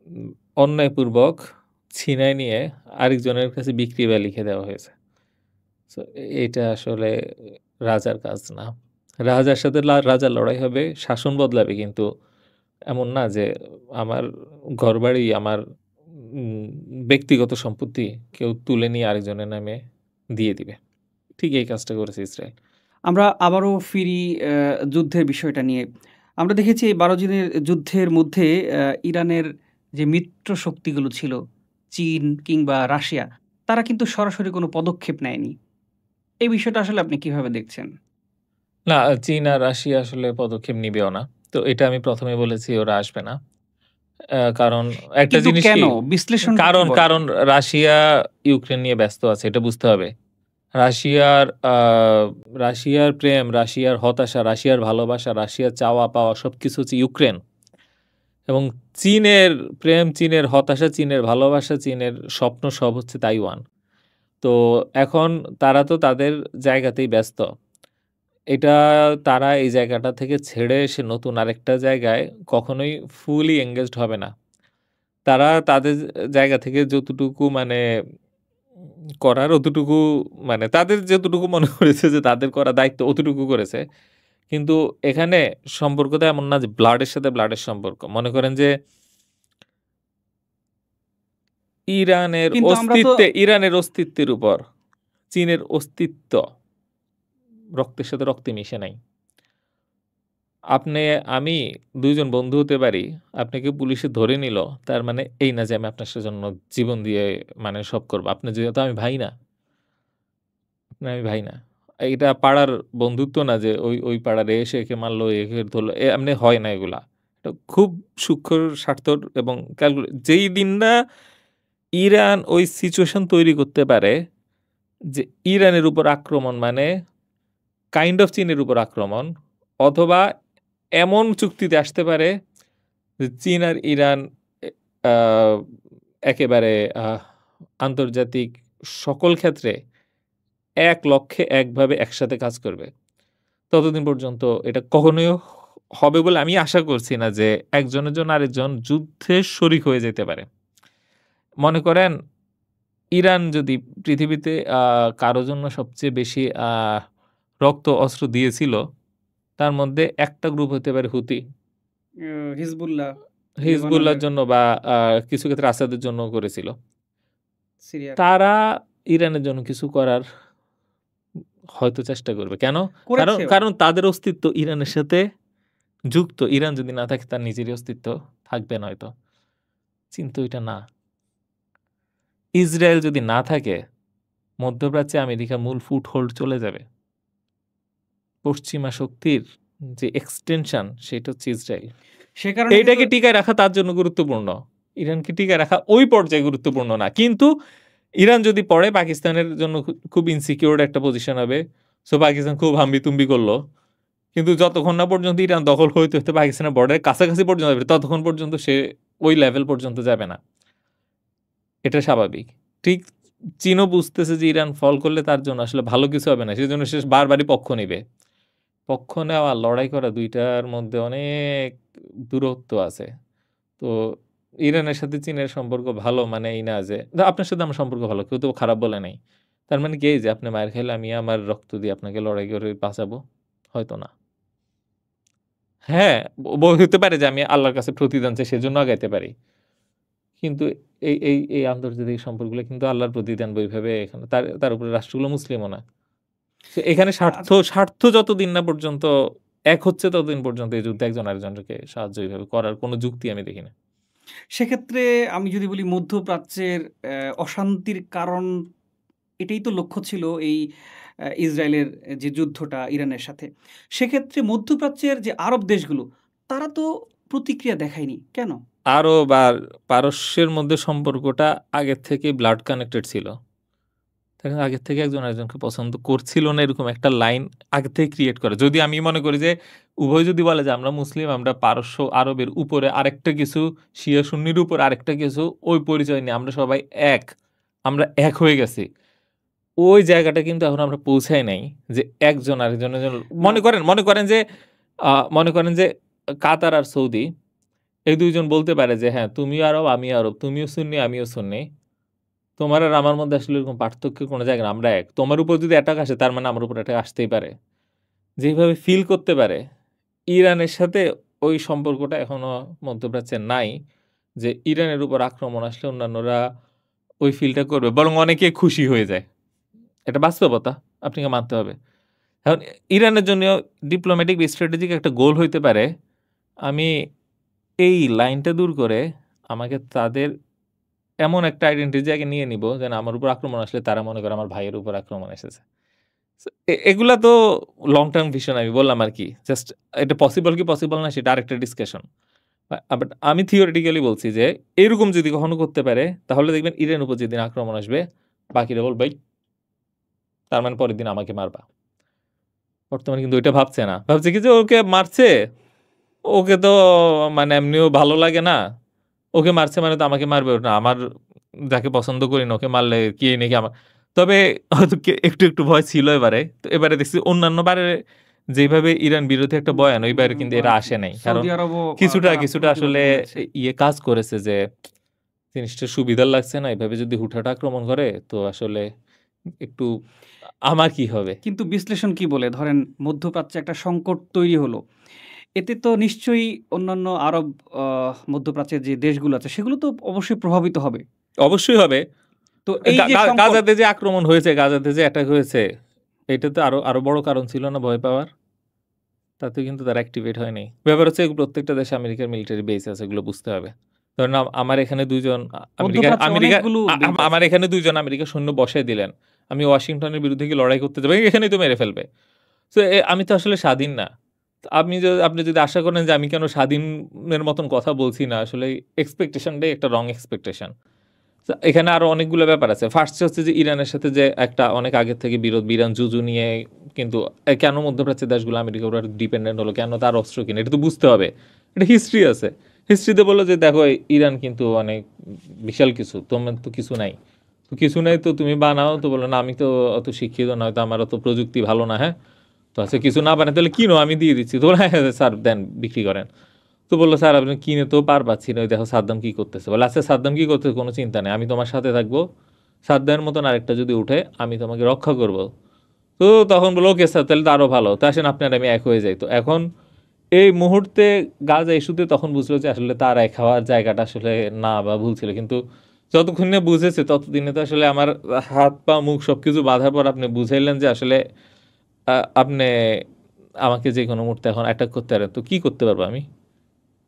উম অন্যায়পূর্বক ছিনাই নিয়ে আরেকজনের কাছে বিক্রি বা লিখে দেওয়া হয়েছে। সো এইটা আসলে রাজার কাজ না। রাজার সাথে রাজার লড়াই হবে, শাসন বদলাবে কিন্তু এমন না যে আমার ঘরবাড়ি, আমার উম ব্যক্তিগত সম্পত্তি কেউ তুলে নিয়ে আরেকজনের নামে দিয়ে দিবে। ঠিক এই কাজটা করেছে ইসরায়েল। আমরা আবারও ফিরি যুদ্ধের বিষয়টা নিয়ে। আমরা দেখেছি এই ১২ দিনের যুদ্ধের মধ্যে ইরানের যে মিত্র শক্তিগুলো ছিল, চীন কিংবা রাশিয়া, তারা কিন্তু সরাসরি কোনো পদক্ষেপ নেয়নি। এই বিষয়টা আসলে আপনি কিভাবে দেখছেন? না, চীন আর রাশিয়া আসলে পদক্ষেপ নিবেও না। তো এটা আমি ১ম এ বলেছি ওরা আসবে না। কারণ একটা কিন্তু জিনিস কেন? কি বিশ্লেষণটা কি কারণ বলে? কারণ রাশিয়া ইউক্রেন নিয়ে ব্যস্ত আছে এটা বুঝতে হবে। রাশিয়ার আ রাশিয়ার প্রেম, রাশিয়ার হতাশা, রাশিয়ার ভালোবাসা, রাশিয়ার চাওয়া পাওয়া সবকিছু হচ্ছে ইউক্রেন। এবং চীনের প্রেম, চীনের হতাশা, চীনের ভালোবাসা, চীনের স্বপ্ন সব হচ্ছে তাইওয়ান। তো এখন তারা তো তাদের জায়গাতেই ব্যস্ত। এটা তারা এই জায়গাটা থেকে ছেড়ে এসে নতুন আরেকটা জায়গায় কখনোই ফুলি এনগেজড হবে না। তারা তাদের জায়গা থেকে যতটুকু মানে করার অতটুকু মানে তাদের যতটুকু মনে করেছে যে তাদের করা দায়িত্ব অতটুকু করেছে। কিন্তু এখানে সম্পর্কটা এমন না যে ব্লাডের সাথে ব্লাডের সম্পর্ক। মনে করেন যে কিন্তু আমরা তো ইরানের অস্তিত্বের উপর চীনের অস্তিত্ব রক্তের সাথে রক্তে মিশে নাই। আপনি আমি ২ জন বন্ধু হতে পারি। আপনাকে পুলিশে ধরে নিল। তার মানে এই না যে আমি আপনার জন্য জীবন দিয়ে মানে সব করব। আপনি যেহেতু আমি ভাই না। না, আমি ভাই না। এইটা পাড়ার বন্ধুত্ব না যে ওই পাড়ার এসে একে মারলো, একে ধরলো। এমনি হয় না এগুলা। এটা খুব সূক্ষ্ম স্বার্থর এবং যেই দিন না ইরান ওই সিচুয়েশন তৈরি করতে পারে যে ইরানের উপর আক্রমণ মানে কাইন্ড অফ চীনের উপর আক্রমণ অথবা এমন চুক্তিতে আসতে পারে যে চীন আর ইরান এ আ একেবারে আহ আন্তর্জাতিক সকল ক্ষেত্রে এক লক্ষ্যে একভাবে একসাথে কাজ করবে। ততদিন পর্যন্ত এটা কখনোই হবে বলে আমি আশা করছি না যে একজনের জন্য আরেকজন যুদ্ধে শরিক হয়ে যেতে পারে। মনে করেন ইরান যদি পৃথিবীতে কারো জন্য সবচেয়ে বেশি রক্ত অস্ত্র দিয়েছিল, তার মধ্যে একটা গ্রুপ হতে পারে হুতি। হিজবুল্লাহ, হিজবুল্লাহর লেবাননের, জন্য বা কিছু ক্ষেত্রে আসাদের জন্যও করেছিল। সিরিয়ার তারা ইরানের জন্য কিছু করার হয়তো চেষ্টা করবে। কেন? কারণ করেছেও। কারণ তাদের অস্তিত্ব ইরানের সাথে যুক্ত। ইরান যদি না থাকে তার নিজেরই অস্তিত্ব থাকবে না হয়তো। চীন তো এটা না। ইসরায়েল যদি না থাকে মধ্যপ্রাচ্যে আমেরিকার মূল ফুটহোল্ড চলে যাবে। পশ্চিমা শক্তির যে এক্সটেনশন সেটা হচ্ছে ইসরায়েল। সে কারণে কিন্তু এইটাকে টিকায় রাখা তার জন্য গুরুত্বপূর্ণ। ইরানকে টিকায় রাখা ওই পর্যায়ে গুরুত্বপূর্ণ না। কিন্তু ইরান যদি পড়ে পাকিস্তানের জন্য খুব ইনসিকিউর একটা পজিশন হবে। সো পাকিস্তান খুব হাম্বিতুম্বি করলো। কিন্তু যতক্ষণ না পর্যন্ত ইরান দখল হইতে হইতে পাকিস্তানের বর্ডারের কাছাকাছি পর্যন্ত যাবে, ততক্ষণ পর্যন্ত সে ওই লেভেল পর্যন্ত যাবে না। এটা স্বাভাবিক। ঠিক চীনও বুঝতেছে যে ইরান ফল করলে তার জন্য আসলে ভালো কিছু হবে না। সেজন্য সে বারবারই পক্ষ নিবে। পক্ষ নেওয়া, লড়াই করা ২ টার মধ্যে অনেক দূরত্ব আছে। তো ইরানের সাথে চীনের সম্পর্ক ভালো মানে এই না যে আপনার সাথে আমার সম্পর্ক ভালো, কেউ তো খারাপ বলে নাই। তার মানে কি এই যে আপনি মাইর খাইলে আমি আমার রক্ত দিয়ে আপনাকে লড়াই করে বাঁচাবো? হয়তো না। হ্যাঁ, হইতে পারে যে আমি আল্লাহর কাছে প্রতিদান চাই সেজন্য আগাইতে পারি। কিন্তু এই আন্তর্জাতিক সম্পর্কগুলো কিন্তু আল্লাহর প্রতিদান ওইভাবে এখানে তার উপরে রাষ্ট্রগুলো মুসলিমও না। সো এখানে স্বার্থ যতদিন না পর্যন্ত এক হচ্ছে ততদিন পর্যন্ত এই যুদ্ধে একজন আরেকজনকে সাহায্য এইভাবে করার কোনো যুক্তি আমি দেখি না। সেক্ষেত্রে আমি যদি বলি মধ্যপ্রাচ্যের অশান্তির কারণ এটাই তো লক্ষ্য ছিল এই ইসরায়েলের যে যুদ্ধটা ইরানের সাথে। সেক্ষেত্রে মধ্যপ্রাচ্যের যে আরব দেশগুলো তারা তো প্রতিক্রিয়া দেখায়নি। কেন? আরব আর পারস্যের মধ্যে সম্পর্কটা আগের থেকেই ব্লাড কানেক্টেড ছিল। দেখেন আগের থেকে একজন আরেকজনকে পছন্দ করছিল না এরকম একটা লাইন আগে থেকে ক্রিয়েট করে। যদি আমি মনে করি যে উভয় যদি বলে যে আমরা মুসলিম, আমরা পারস্য আরবের উপরে আরেকটা কিছু, শিয়া সুন্নির উপর আরেকটা কিছু, ওই পরিচয় নিয়ে আমরা সবাই এক। আমরা এক হয়ে গেছি। ওই জায়গাটা কিন্তু এখন আমরা পৌঁছাই নাই যে একজন আরেকজনের জন্য না। মনে করেন যে কাতার আর সৌদি এই ২ জন বলতে পারে যে হ্যাঁ, তুমিও আরব, আমিও আরব। তুমিও সুন্নি, আমিও সুন্নি। তোমার আর আমার মধ্যে আসলে এরকম পার্থক্যের কোনো জায়গা না। আমরা এক। তোমার উপর যদি অ্যাটাক আসে তার মানে আমার উপর অ্যাটাক আসতেই পারে। যেভাবে ফিল করতে পারে, ইরানের সাথে ওই সম্পর্কটা এখনো মধ্যপ্রাচ্যে নাই। যে ইরানের উপর আক্রমণ আসলে অন্যান্যরা ওই ফিলটা করবে। বরং অনেকে খুশি হয়ে যায়। এটা বাস্তবতা। আপনাকে মানতে হবে। এখন ইরানের জন্য ডিপ্লোম্যাটিক বা স্ট্র্যাটেজিক একটা গোল হইতে পারে, আমি এই লাইনটা দূর করে আমাকে তাদের এমন একটা আইডেন্টিটি জায়গায় নিয়ে নিব যেন আমার উপর আক্রমণ আসলে তারা মনে করে আমার ভাইয়ের উপর আক্রমণ এসেছে। সো এগুলা তো লং টার্ম ভিশন আমি বললাম আরকি। জাস্ট এটা পসিবল কি পসিবল না সেটা আরেকটা ডিসকাশন। বাট আমি থিওরিটিক্যালি বলছি যে এরকম যদি কখনো করতে পারে তাহলে দেখবেন ইরানের উপর যেদিন আক্রমণ আসবে বাকিরা বলবে, "এই তার মানে পরের দিন আমাকে মারবা।" বর্তমানে কিন্তু ওইটা ভাবছে না। ভাবছে কি যে ওকে মারছে, ওকে তো মানে এমনিও ভালো লাগে না। ওকে মারছে মানে তো আমাকে মারবে না। আমার যাকে পছন্দ করি না ওকে মারলে কি নাকি আমার তবে হয়তো একটু ভয় ছিল এবারে। তো এবারে দেখছি অন্যান্য বারে যেভাবে ইরান বিরোধী একটা বয়ান ওইবারে কিন্তু এরা আসে নাই। কারণ সৌদি আরবও কিছুটা তারা প্রতিরোধ আসলে গড়েছে। কাজ করেছে যে জিনিসটা সুবিধার লাগছে না। এভাবে যদি হুটহাট আক্রমণ করে তো আসলে একটু আমার কি হবে? কিন্তু বিশ্লেষণ কি বলে? ধরেন মধ্যপ্রাচ্যে একটা সংকট তৈরি হলো। এতে তো নিশ্চয়ই অন্যান্য আরব আ মধ্যপ্রাচ্যের যে দেশগুলো আছে সেগুলো তো অবশ্যই প্রভাবিত হবে। অবশ্যই হবে। তো এই যে সংকট গাজাতে যে আক্রমণ হয়েছে, গাজাতে যে অ্যাটাক হয়েছে, এটা তো আরো বড় কারণ ছিল না ভয় পাওয়ার? তাতে কিন্তু তারা অ্যাক্টিভেট হয়নি। ব্যাপার হচ্ছে প্রত্যেকটা দেশে আমেরিকার মিলিটারি বেস আছে এগুলো বুঝতে হবে। ধরেন আমার এখানে ২ জন মধ্যপ্রাচ্যে অনেকগুলো দেশ আমার আছে। এখানে ২ জন আমেরিকার সৈন্য বসায় দিলেন। আমি ওয়াশিংটনের বিরুদ্ধে গিয়ে লড়াই করতে যাবো, এখানেই তো মেরে ফেলবে। সো আমি তো আসলে স্বাধীন না। তো আপনি যদি আশা করেন যে আমি কেন স্বাধীনের মতন কথা বলছি না, আসলে এক্সপেকটেশনটাই একটা রং এক্সপেকটেশন। এখানে আরো অনেকগুলো ব্যাপার আছে। ফার্স্ট হচ্ছে যে ইরানের সাথে যে একটা অনেক আগের থেকে বিরোধ, ইরান যুদ্ধ নিয়ে কিন্তু কেন মধ্যপ্রাচ্যের দেশগুলো আমেরিকার উপর ডিপেন্ডেন্ট হলো, কেন তার অস্ত্র কিনে, এটা তো বুঝতে হবে। এটা হিস্ট্রি আছে। হিস্ট্রিতে বললো যে দেখো ইরান কিন্তু অনেক বিশাল কিছু, তোমার তো কিছু নাই। তো কিছু নাই তো তুমি বানাও, তো বললো না আমি তো অত শিক্ষিত নয়, তো আমার অত প্রযুক্তি ভালো না, হ্যাঁ তো আচ্ছা কিছু না বানায় তাহলে কিনো আমি দিয়ে দিচ্ছি। তো বলে হ্যাঁ স্যার দেন বিক্রি করেন। তো বললো স্যার আপনি কিনে তো পাচ্ছি না, ওই দেখো সাদ্দাম কি করতেছে। বলে আচ্ছা সাদ্দাম কি করতেছে কোনো চিন্তা নেই, আমি তোমার সাথে থাকবো, সাদ্দামের মতন আরেকটা যদি উঠে আমি তোমাকে রক্ষা করব। তো তখন বললো ওকে স্যার তাহলে তো আরও ভালো, তো আসেন আপনার আমি এক হয়ে যাই। তো এখন এই মুহূর্তে গাজা ইস্যুতে তখন বুঝলো যে আসলে তার এক হওয়ার জায়গাটা আসলে না বা ভুল ছিল। কিন্তু যতক্ষণ না বুঝেছে ততদিনে তো আসলে আমার হাত পা মুখ সব কিছু বাঁধার পর আপনি বুঝাইলেন যে আসলে আপনি আমাকে যে কোনো মুহূর্তে এখন অ্যাটাক করতে পারেন, তো কী করতে পারবো আমি?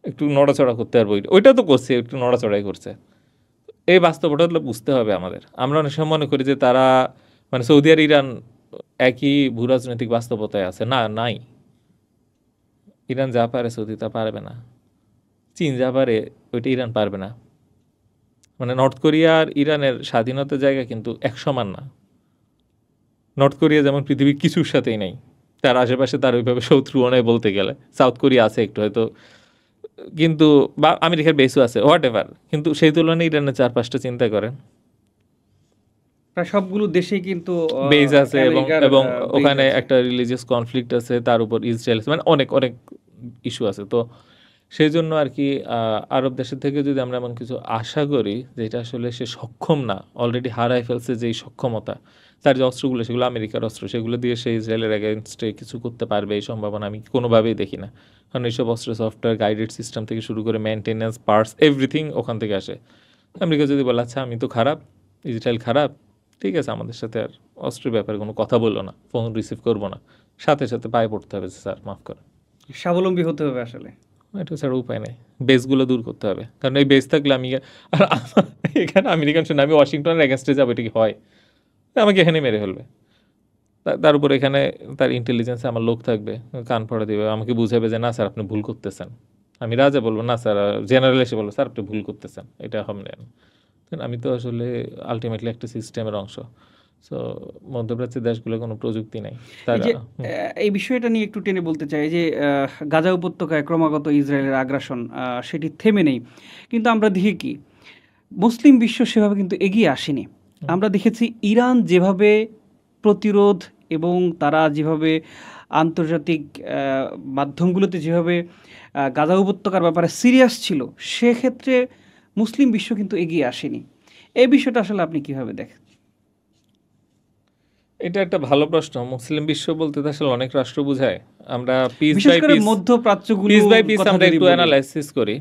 একটু নড়াচড়া করতে পারবো, ওইটা তো করছে, একটু নড়াচড়াই করছে। এই বাস্তবতা বুঝতে হবে আমাদের। আমরা অনেক সময় মনে করি যে তারা মানে সৌদি আর ইরান একই ভূরাজনৈতিক বাস্তবতায় আছে। না, নাই। ইরান যা পারে সৌদি তা পারবে না। চীন যা পারে ওইটা ইরান পারবে না। মানে নর্থ কোরিয়া আর ইরানের স্বাধীনতার জায়গা কিন্তু এক সমান না। নর্থ কোরিয়া যেমন পৃথিবীর কিছুর সাথেই নেই, তার আশেপাশে তার ওইভাবে শত্রুও নেই বলতে গেলে। সাউথ কোরিয়া আছে একটু হয়তো, কিন্তু বা আমেরিকার বেসও আছে, হোয়াট এভার, কিন্তু সেই তুলনায় ইরানের 4-5টা চিন্তা করেন প্রায় সবগুলো দেশেই কিন্তু বেস আছে, এবং আমেরিকার এবং বেজ ওখানে আছে। একটা রিলিজিয়াস কনফ্লিক্ট আছে, তার উপর ইসরায়েল আছে, মানে অনেক অনেক ইস্যু আছে। তো সেই জন্য আর কি আরব দেশের থেকে যদি আমরা এমন কিছু আশা করি যেটা আসলে সে সক্ষম না, অলরেডি হারায় ফেলছে যেই সক্ষমতা, তার যে অস্ত্রগুলো সেগুলো আমেরিকার অস্ত্র, সেগুলো দিয়ে সে ইসরায়েলের এগেনস্টে কিছু করতে পারবে এই সম্ভাবনা আমি কোনোভাবেই দেখি না। কারণ এইসব অস্ত্র সফটওয়্যার গাইডেড সিস্টেম থেকে শুরু করে মেনটেন্যান্স, পার্টস, এভরিথিং ওখান থেকে আসে। আমেরিকা যদি বলে আচ্ছা আমি তো খারাপ, ইসরায়েল খারাপ, ঠিক আছে, আমাদের সাথে আর অস্ত্রের ব্যাপারে কোনো কথা বললো না, ফোন রিসিভ করবো না, সাথে সাথে পায়ে পড়তে হবে যে স্যার মাফ করেন। স্বাবলম্বী হতে হবে আসলে। এটা ছাড়া উপায় নেই, বেসগুলো দূর করতে হবে। কারণ এই বেস থাকলে আমি আর এখানে আমেরিকান শুনে আমি ওয়াশিংটনের এগেনস্টে যাবো, এটা কি হয়? আমাকে এখানে মেরে ফেলবে। তার উপর এখানে তার ইন্টেলিজেন্সে আমার লোক থাকবে, কান পড়া দিবে, আমাকে বুঝাবে যে না স্যার আপনি ভুল করতেছেন। আমি রাজা বলবো না স্যার, জেনারেল এসে বলবো স্যার আপনি ভুল করতেছেন, এটা হবে না। আমি তো আসলে আলটিমেটলি একটা সিস্টেমের অংশ। সো মধ্যপ্রাচ্যের দেশগুলো কোনো প্রযুক্তি নেই এই তারা। যে এই বিষয়টা নিয়ে একটু টেনে বলতে চাই যে গাজা উপত্যকায় ক্রমাগত ইসরায়েলের আগ্রাসন সেটি থেমে নেই, কিন্তু আমরা দেখি কি মুসলিম বিশ্ব সেভাবে কিন্তু এগিয়ে আসেনি। আমরা দেখেছি ইরান যেভাবে প্রতিরোধ এবং তারা যেভাবে আন্তর্জাতিক মাধ্যমগুলোতে যেভাবে গাজা উপত্যকার ব্যাপারে সিরিয়াস ছিল, সেক্ষেত্রে মুসলিম বিশ্ব কিন্তু এগিয়ে আসেনি। এই বিষয়টা আসলে আপনি কিভাবে দেখেন? এটা একটা ভালো প্রশ্ন। মুসলিম বিশ্ব বলতে তো আসলে অনেক রাষ্ট্র বোঝায়। আমরা পিস বিশেষ বাই করে পিস পিস বাই মধ্যপ্রাচ্যগুলোর পিস কথা আমরা যদি একটু বলি। অ্যানালাইসিস করি।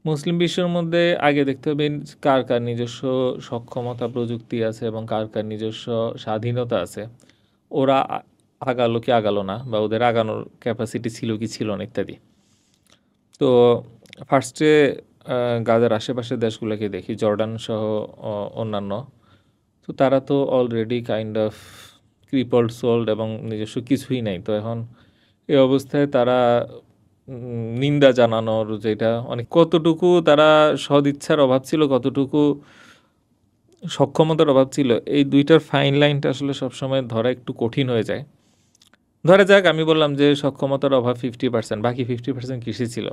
মুসলিম বিশ্বের মধ্যে আগে দেখতে হবে কার কার নিজস্ব সক্ষমতা প্রযুক্তি আছে এবং কার কার নিজস্ব স্বাধীনতা আছে। ওরা আগালো কি আগালো না, বা ওদের আগানোর ক্যাপাসিটি ছিল কি ছিল না ইত্যাদি। তো ফার্স্টে গাজার আশেপাশের দেশগুলোকে দেখি, জর্ডান সহ অন্যান্য। তো তারা তো অলরেডি কাইন্ড অফ ক্রিপলড সোল্ড এবং নিজস্ব কিছুই নাই। তো এখন এই অবস্থায় তারা নিন্দা জানানোর যেটা অনেক, কতটুকু তারা সদিচ্ছার অভাব ছিল, কতটুকু সক্ষমতার অভাব ছিল, এই দুইটার ফাইন লাইনটা আসলে সবসময় ধরা একটু কঠিন হয়ে যায়। ধরা যাক আমি বললাম যে সক্ষমতার অভাব 50%, বাকি 50% কৃষি ছিল।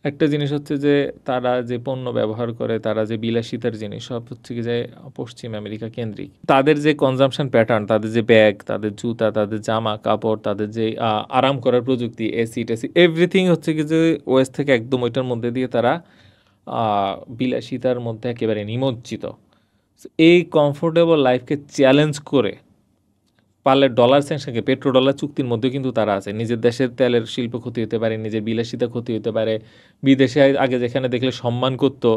একটা জিনিস হচ্ছে যে তারা যে পণ্য ব্যবহার করে, তারা যে বিলাসিতার জিনিস সব হচ্ছে কি যে পশ্চিম আমেরিকা কেন্দ্রিক। তাদের যে কনজাম্পশন প্যাটার্ন, তাদের যে ব্যাগ, তাদের জুতা, তাদের জামা কাপড়, তাদের যে আরাম করার প্রযুক্তি, এসি টেসি, এভরিথিং হচ্ছে কি যে ওয়েস্ট থেকে একদম ওইটার মধ্যে দিয়ে তারা বিলাসিতার মধ্যে একেবারে নিমজ্জিত। এই কমফোর্টেবল লাইফকে চ্যালেঞ্জ করে পারলে ডলার স্যাংশনকে, পেট্রো ডলার চুক্তির মধ্যে কিন্তু তারা আছে। নিজের দেশের তেলের শিল্প ক্ষতি হতে পারে, নিজের বিলাসিতা ক্ষতি হতে পারে। বিদেশে আগে যেখানে দেখলে সম্মান করতো,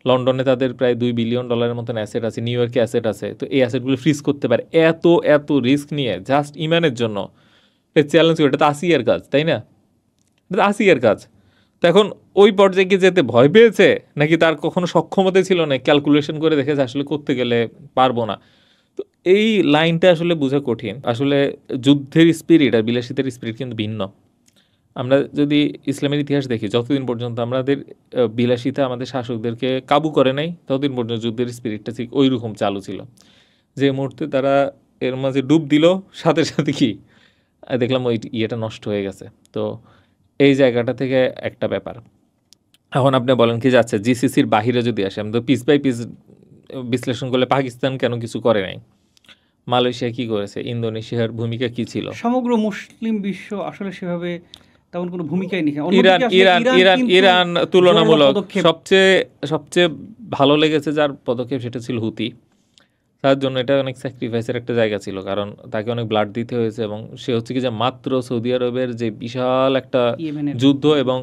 লন্ডনে তাদের প্রায় $2 বিলিয়ন মতন অ্যাসেট আছে, নিউ ইয়র্কে অ্যাসেট আছে, তো এই অ্যাসেটগুলো ফ্রিজ করতে পারে এত এত রিস্ক নিয়ে জাস্ট ইমানের জন্য। চ্যালেঞ্জ করে, এটা তো 80 এর কাজ, তাই না? এটা তো 80 এর কাজ। তো এখন ওই পর্যায়ে গিয়ে যেতে ভয় পেয়েছে, নাকি তার কখনো সক্ষমতা ছিল না, ক্যালকুলেশন করে দেখেছে আসলে করতে গেলে পারবো না। তো এই লাইনটা আসলে বোঝা কঠিন। আসলে যুদ্ধের স্পিরিট আর বিলাসিতার স্পিরিট কিন্তু ভিন্ন। আমরা যদি ইসলামের ইতিহাস দেখি, যতদিন পর্যন্ত আমাদের বিলাসিতা আমাদের শাসকদেরকে কাবু করে নাই, ততদিন পর্যন্ত যুদ্ধের স্পিরিটটা ঠিক ওই রকম চালু ছিল। যে মুহূর্তে তারা এর মাঝে ডুব দিল, সাথে সাথে কি দেখলাম ওই ইয়েটা নষ্ট হয়ে গেছে। তো এই জায়গাটা থেকে একটা ব্যাপার। এখন আপনি বলেন কি যাচ্ছে জিসিসির বাহিরে যদি আসে, আমি তো পিস বাই পিস বিশ্লেষণ করলে পাকিস্তান কেন কিছু করে নাই, মালয়েশিয়া কি করেছে, ইন্দোনেশিয়ার ভূমিকা কি ছিল, সমগ্র মুসলিম বিশ্ব আসলে সেভাবে তেমন কোনো ভূমিকাই নেই। ইরান অন্যদিকে আসলে ইরান ইরান ইরান কিন্তু ইরান জোরালো তুলনামূলক পদক্ষেপ। সবচেয়ে সবচেয়ে ভালো লেগেছে যার পদক্ষেপ, সেটা ছিল হুতি। তার জন্য এটা অনেক স্যাক্রিফাইসের একটা জায়গা ছিল, কারণ তাকে অনেক ব্লাড দিতে হয়েছে, এবং সে হচ্ছে কি যে মাত্র সৌদি আরবের যে বিশাল একটা ইয়েমেনের যুদ্ধ এবং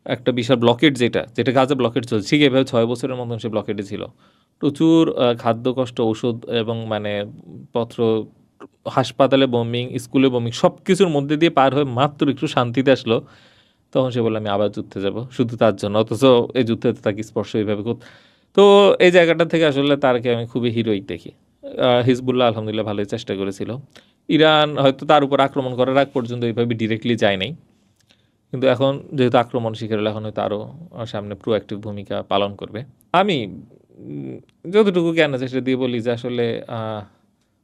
একটা বিশাল ব্লকেট, যেটা যেটা গাজা ব্লকেট চলছে, ঠিক এভাবে 6 বছরের মতন সে ব্লকেটে ছিল। প্রচুর খাদ্য কষ্ট, ঔষধ এবং মানে পত্র, হাসপাতালে বোমিং, স্কুলে বোমিং, সব কিছুর মধ্যে দিয়ে পার হয়ে মাত্র একটু শান্তিতে আসলো। তখন সে বলল আমি আবার যুদ্ধে যাব, শুধু তার জন্য। অথচ এই যুদ্ধে তাকে স্পর্শ এইভাবে তো এই জায়গাটা থেকে আসলে তারকে আমি খুবই হিরোইক দেখি। হিজবুল্লাহ আলহামদুলিল্লাহ ভালোই চেষ্টা করেছিল। ইরান হয়তো তার উপর আক্রমণ করার আগ পর্যন্ত এইভাবে ডিরেক্টলি যায় নাই, কিন্তু এখন যেহেতু আক্রমণ শিখে গেল, এখন হয়তো আরও সামনে প্রোঅ্যাক্টিভ ভূমিকা পালন করবে। আমি যতটুকু জ্ঞান আছে সেটা দিয়ে বলি যে আসলে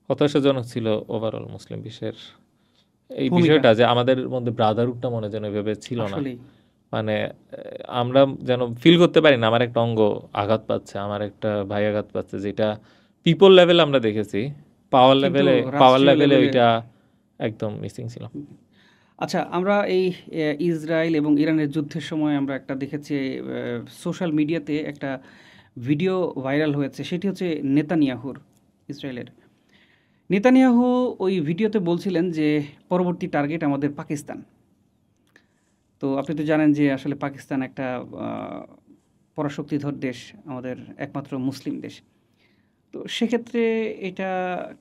হতাশাজনক ছিল ওভারঅল মুসলিম বিশ্বের এই ভূমিকা বিষয়টা, যে আমাদের মধ্যে ব্রাদারহুডটা মনে যেন এভাবে ছিল না। আসলেই মানে আমরা যেন ফিল করতে পারি না আমার একটা অঙ্গ আঘাত পাচ্ছে, আমার একটা ভাই আঘাত পাচ্ছে, যেটা পিপল লেভেলে আমরা দেখেছি, পাওয়ার কিন্তু লেভেলে রাষ্ট্রীয় লেভেলে ওইটা একদম মিসিং ছিল। আচ্ছা, আমরা এই ইসরায়েল এবং ইরানের যুদ্ধের সময় আমরা একটা দেখেছি, সোশ্যাল মিডিয়াতে একটা ভিডিও ভাইরাল হয়েছে, সেটি হচ্ছে নেতানিয়াহুর, ইসরায়েলের। নেতানিয়াহু ওই ভিডিওতে বলছিলেন যে পরবর্তী টার্গেট আমাদের পাকিস্তান। তো আপনি তো জানেন যে আসলে পাকিস্তান একটা পরাশক্তিধর দেশ, আমাদের একমাত্র মুসলিম দেশ। তো সেক্ষেত্রে এটা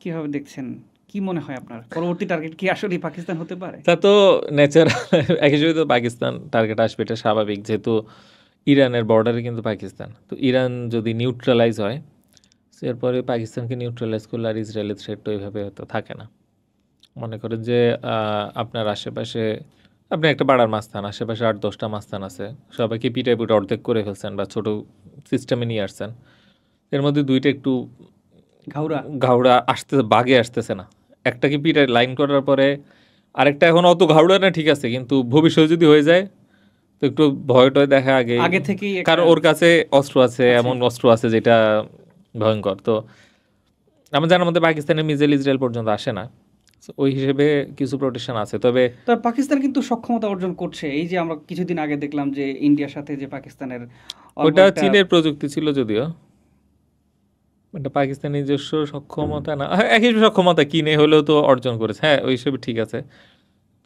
কিভাবে দেখছেন? কি মনে হয় আপনার? পরবর্তী টার্গেট কি আসলেই পাকিস্তান হতে পারে? তা তো ন্যাচারাল এক হিসেবে তো পাকিস্তান টার্গেট আসবে, এটা স্বাভাবিক, যেহেতু ইরানের বর্ডারে কিন্তু পাকিস্তান। তো ইরান যদি নিউট্রালাইজ হয়, এরপরে পাকিস্তানকে নিউট্রালাইজ করলে আর ইসরায়েলের থ্রেট তো এইভাবে হয়তো থাকে না। মনে করেন যে আপনার আশেপাশে আপনি একটা পাড়ার মাস্তান, আশেপাশে 8-10টা মাস্তান আছে, সবাইকে পিটাই পিটা অর্ধেক করে ফেলছেন বা ছোট সিস্টেমে নিয়ে আসছেন, এর মধ্যে দুইটা একটু ঘাউরা ঘাউড়া বাগে আসতেছে না, একটাকে পিটাই লাইন করার পরে আরেকটা এখন অত ঘাউড়া না, ঠিক আছে, কিন্তু ভবিষ্যতে যদি হয়ে যায় তো একটু ভয় টয় দেখা আগে, আগে থেকেই একটা কারণ ওর কাছে অস্ত্র আছে, এমন অস্ত্র আছে যেটা ভয়ঙ্কর। তো আমার জানার মধ্যে পাকিস্তানের মিসাইল ইসরায়েল পর্যন্ত আসে না, So, ওই হিসেবে কিছু প্রোটেকশন আছে। তবে তবে পাকিস্তান কিন্তু সক্ষমতা অর্জন করছে। এই যে আমরা কিছুদিন আগে দেখলাম যে ইন্ডিয়ার সাথে যে পাকিস্তানের অল্প ওটা একটা চীনের প্রযুক্তি ছিল যদিও, এটা পাকিস্তানের নিজস্ব সক্ষমতা না, হ্যাঁ, একই সক্ষমতা কিনে হলেও তো অর্জন করেছে, হ্যাঁ ওই হিসেবে ঠিক আছে,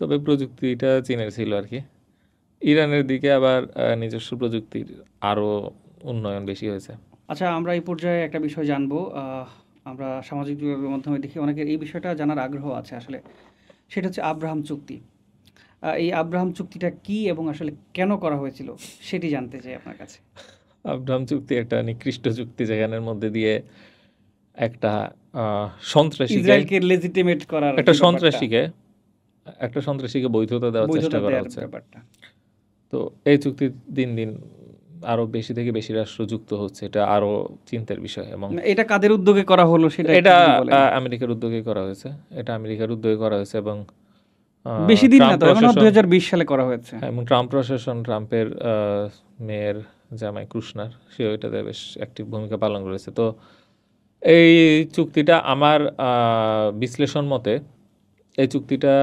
তবে প্রযুক্তিটা চীনের ছিল আর কি। ইরানের দিকে আবার নিজস্ব প্রযুক্তির আরও উন্নয়ন বেশি হয়েছে। আচ্ছা, আমরা এই পর্যায়ে একটা বিষয় জানবো। আমরা সামাজিক যোগাযোগের মাধ্যমে দেখি অনেকের এই বিষয়টা জানার আগ্রহ আছে আসলে। সেটা হচ্ছে আব্রাহাম চুক্তি। এই আব্রাহাম চুক্তিটা কি এবং আসলে কেন করা হয়েছিল সেটি জানতে চাই আপনার কাছে। আব্রাহাম চুক্তি একটা নিকৃষ্ট চুক্তি, যেখানের মধ্যে দিয়ে একটা সন্ত্রাসীকে ইসরায়েলকে লেজিটিমেট করার একটা যে ব্যাপারটা, সন্ত্রাসীকে একটা সন্ত্রাসীকে বৈধতা দেওয়ার চেষ্টা বৈধতা করা দেওয়ার হচ্ছে। ব্যাপারটা। তো এই চুক্তি দিন দিন আরো বেশি থেকে বেশি রাষ্ট্র যুক্ত হচ্ছে, এটা আরো চিন্তার বিষয়। এবং এটা কাদের উদ্যোগে করা হলো সেটা একটু এটা যদি বলেন। আমেরিকার উদ্যোগে করা হয়েছে, এটা আমেরিকার উদ্যোগে করা হয়েছে, এবং বেশি দিন না ট্রাম্প তো, এখন প্রশাসন, 2020 সালে করা হয়েছে। হ্যাঁ, এবং ট্রাম্প প্রশাসন, ট্রাম্পের মেয়ের জামাই কৃষ্ণার, সে ওইটাতে বেশ অ্যাক্টিভ ভূমিকা পালন করেছে। তো এই চুক্তিটা আমার বিশ্লেষণ মতে এই চুক্তিটা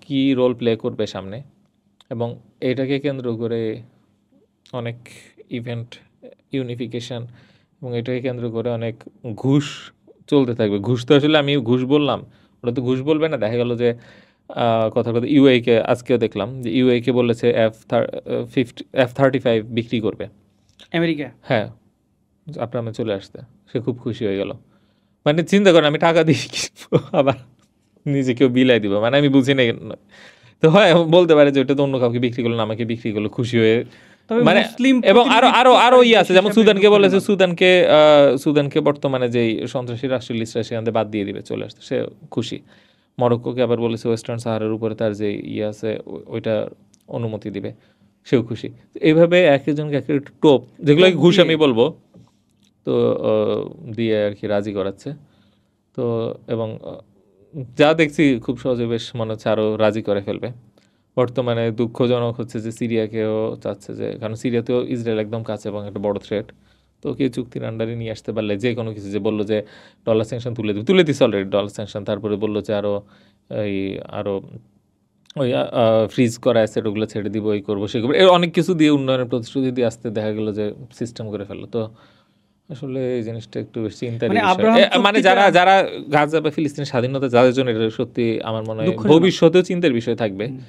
কি রোল প্লে করবে সামনে, এবং এটাকে কেন্দ্র করে অনেক ইভেন্ট, ইউনিফিকেশন, এবং এটাকে কেন্দ্র করে অনেক ঘুষ চলতে থাকবে। ঘুষ তো আসলে আমি ঘুষ বললাম, ওরা তো ঘুষ বলবে না। দেখা গেল যে কথা কথা ইউএইকে আজকেও দেখলাম যে ইউএইকে বলেছে F-35 বিক্রি করবে আমেরিকা হ্যাঁ আপনার আমি চলে আসতে, সে খুব খুশি হয়ে গেল। মানে চিন্তা করেন, আমি টাকা দিয়ে কিনবো, আবার নিজেকেও বিলাই দিব, মানে আমি বুঝি না। তো হয় বলতে পারে যে ওটা তো অন্য কাউকে বিক্রি করলো না, আমাকে বিক্রি করলো, খুশি হয়ে। তবে মানে মুসলিম এবং আরো আরো আরো প্রতিনিধিত্বকারী ইয়ে দেশ আছে, যেমন হিসেবে সুদানকে দুঃখের বলেছে, মাঝে। সুদানকে বর্তমানে যেই সন্ত্রাসী রাষ্ট্রীয় লিস্টটা সেখান থেকে বাদ দিয়ে দিবে, চলে আসতে সে খুশি। মরক্কোকে আবার বলেছে ওয়েস্টার্ন সাহারার উপরে তার যে ইয়ে আছে ওইটা অনুমতি দিবে, সেও খুশি। তো এইভাবে এক একজনকে এক একটা টোপ, যেগুলো টোপ ঘুষ দিয়ে। আমি বলবো, তো দিয়ে আর কি রাজি করাচ্ছে। তো এবং যা দেখছি খুব সহজে বেশ মনে হচ্ছে আরও রাজি করে ফেলবে। বর্তমানে দুঃখজনক হচ্ছে যে সিরিয়াকেও চাচ্ছে, যে কারণ সিরিয়াতেও ইসরায়েল একদম কাছে এবং একটা বড় থ্রেট। তো ওকে চুক্তির আন্ডারে নিয়ে আসতে পারলে যে কোনো কিছু, যে বললো যে ডলার স্যাংশন তুলে দিচ্ছে অলরেডি ডলার স্যাংশন, তারপরে বললো যে আরও ওই ফ্রিজ করা অ্যাসেট ওগুলো ছেড়ে দিব, এই করবো সেই করবো, এর অনেক কিছু দিয়ে উন্নয়নের প্রতিশ্রুতি দিয়ে আসতে দেখা গেলো যে সিস্টেম করে ফেললো। তো আসলে এই জিনিসটা একটু বেশ চিন্তারই মানে বিষয়। আব্রাহাম মানে চুক্তিটা যারা যারা গাজা বা ফিলিস্তিনের স্বাধীনতা যাদের জন্য, এটা সত্যি আমার মনে হয় দুঃখজনক। ভবিষ্যতেও চিন্তার বিষয় থাকবে। হুম,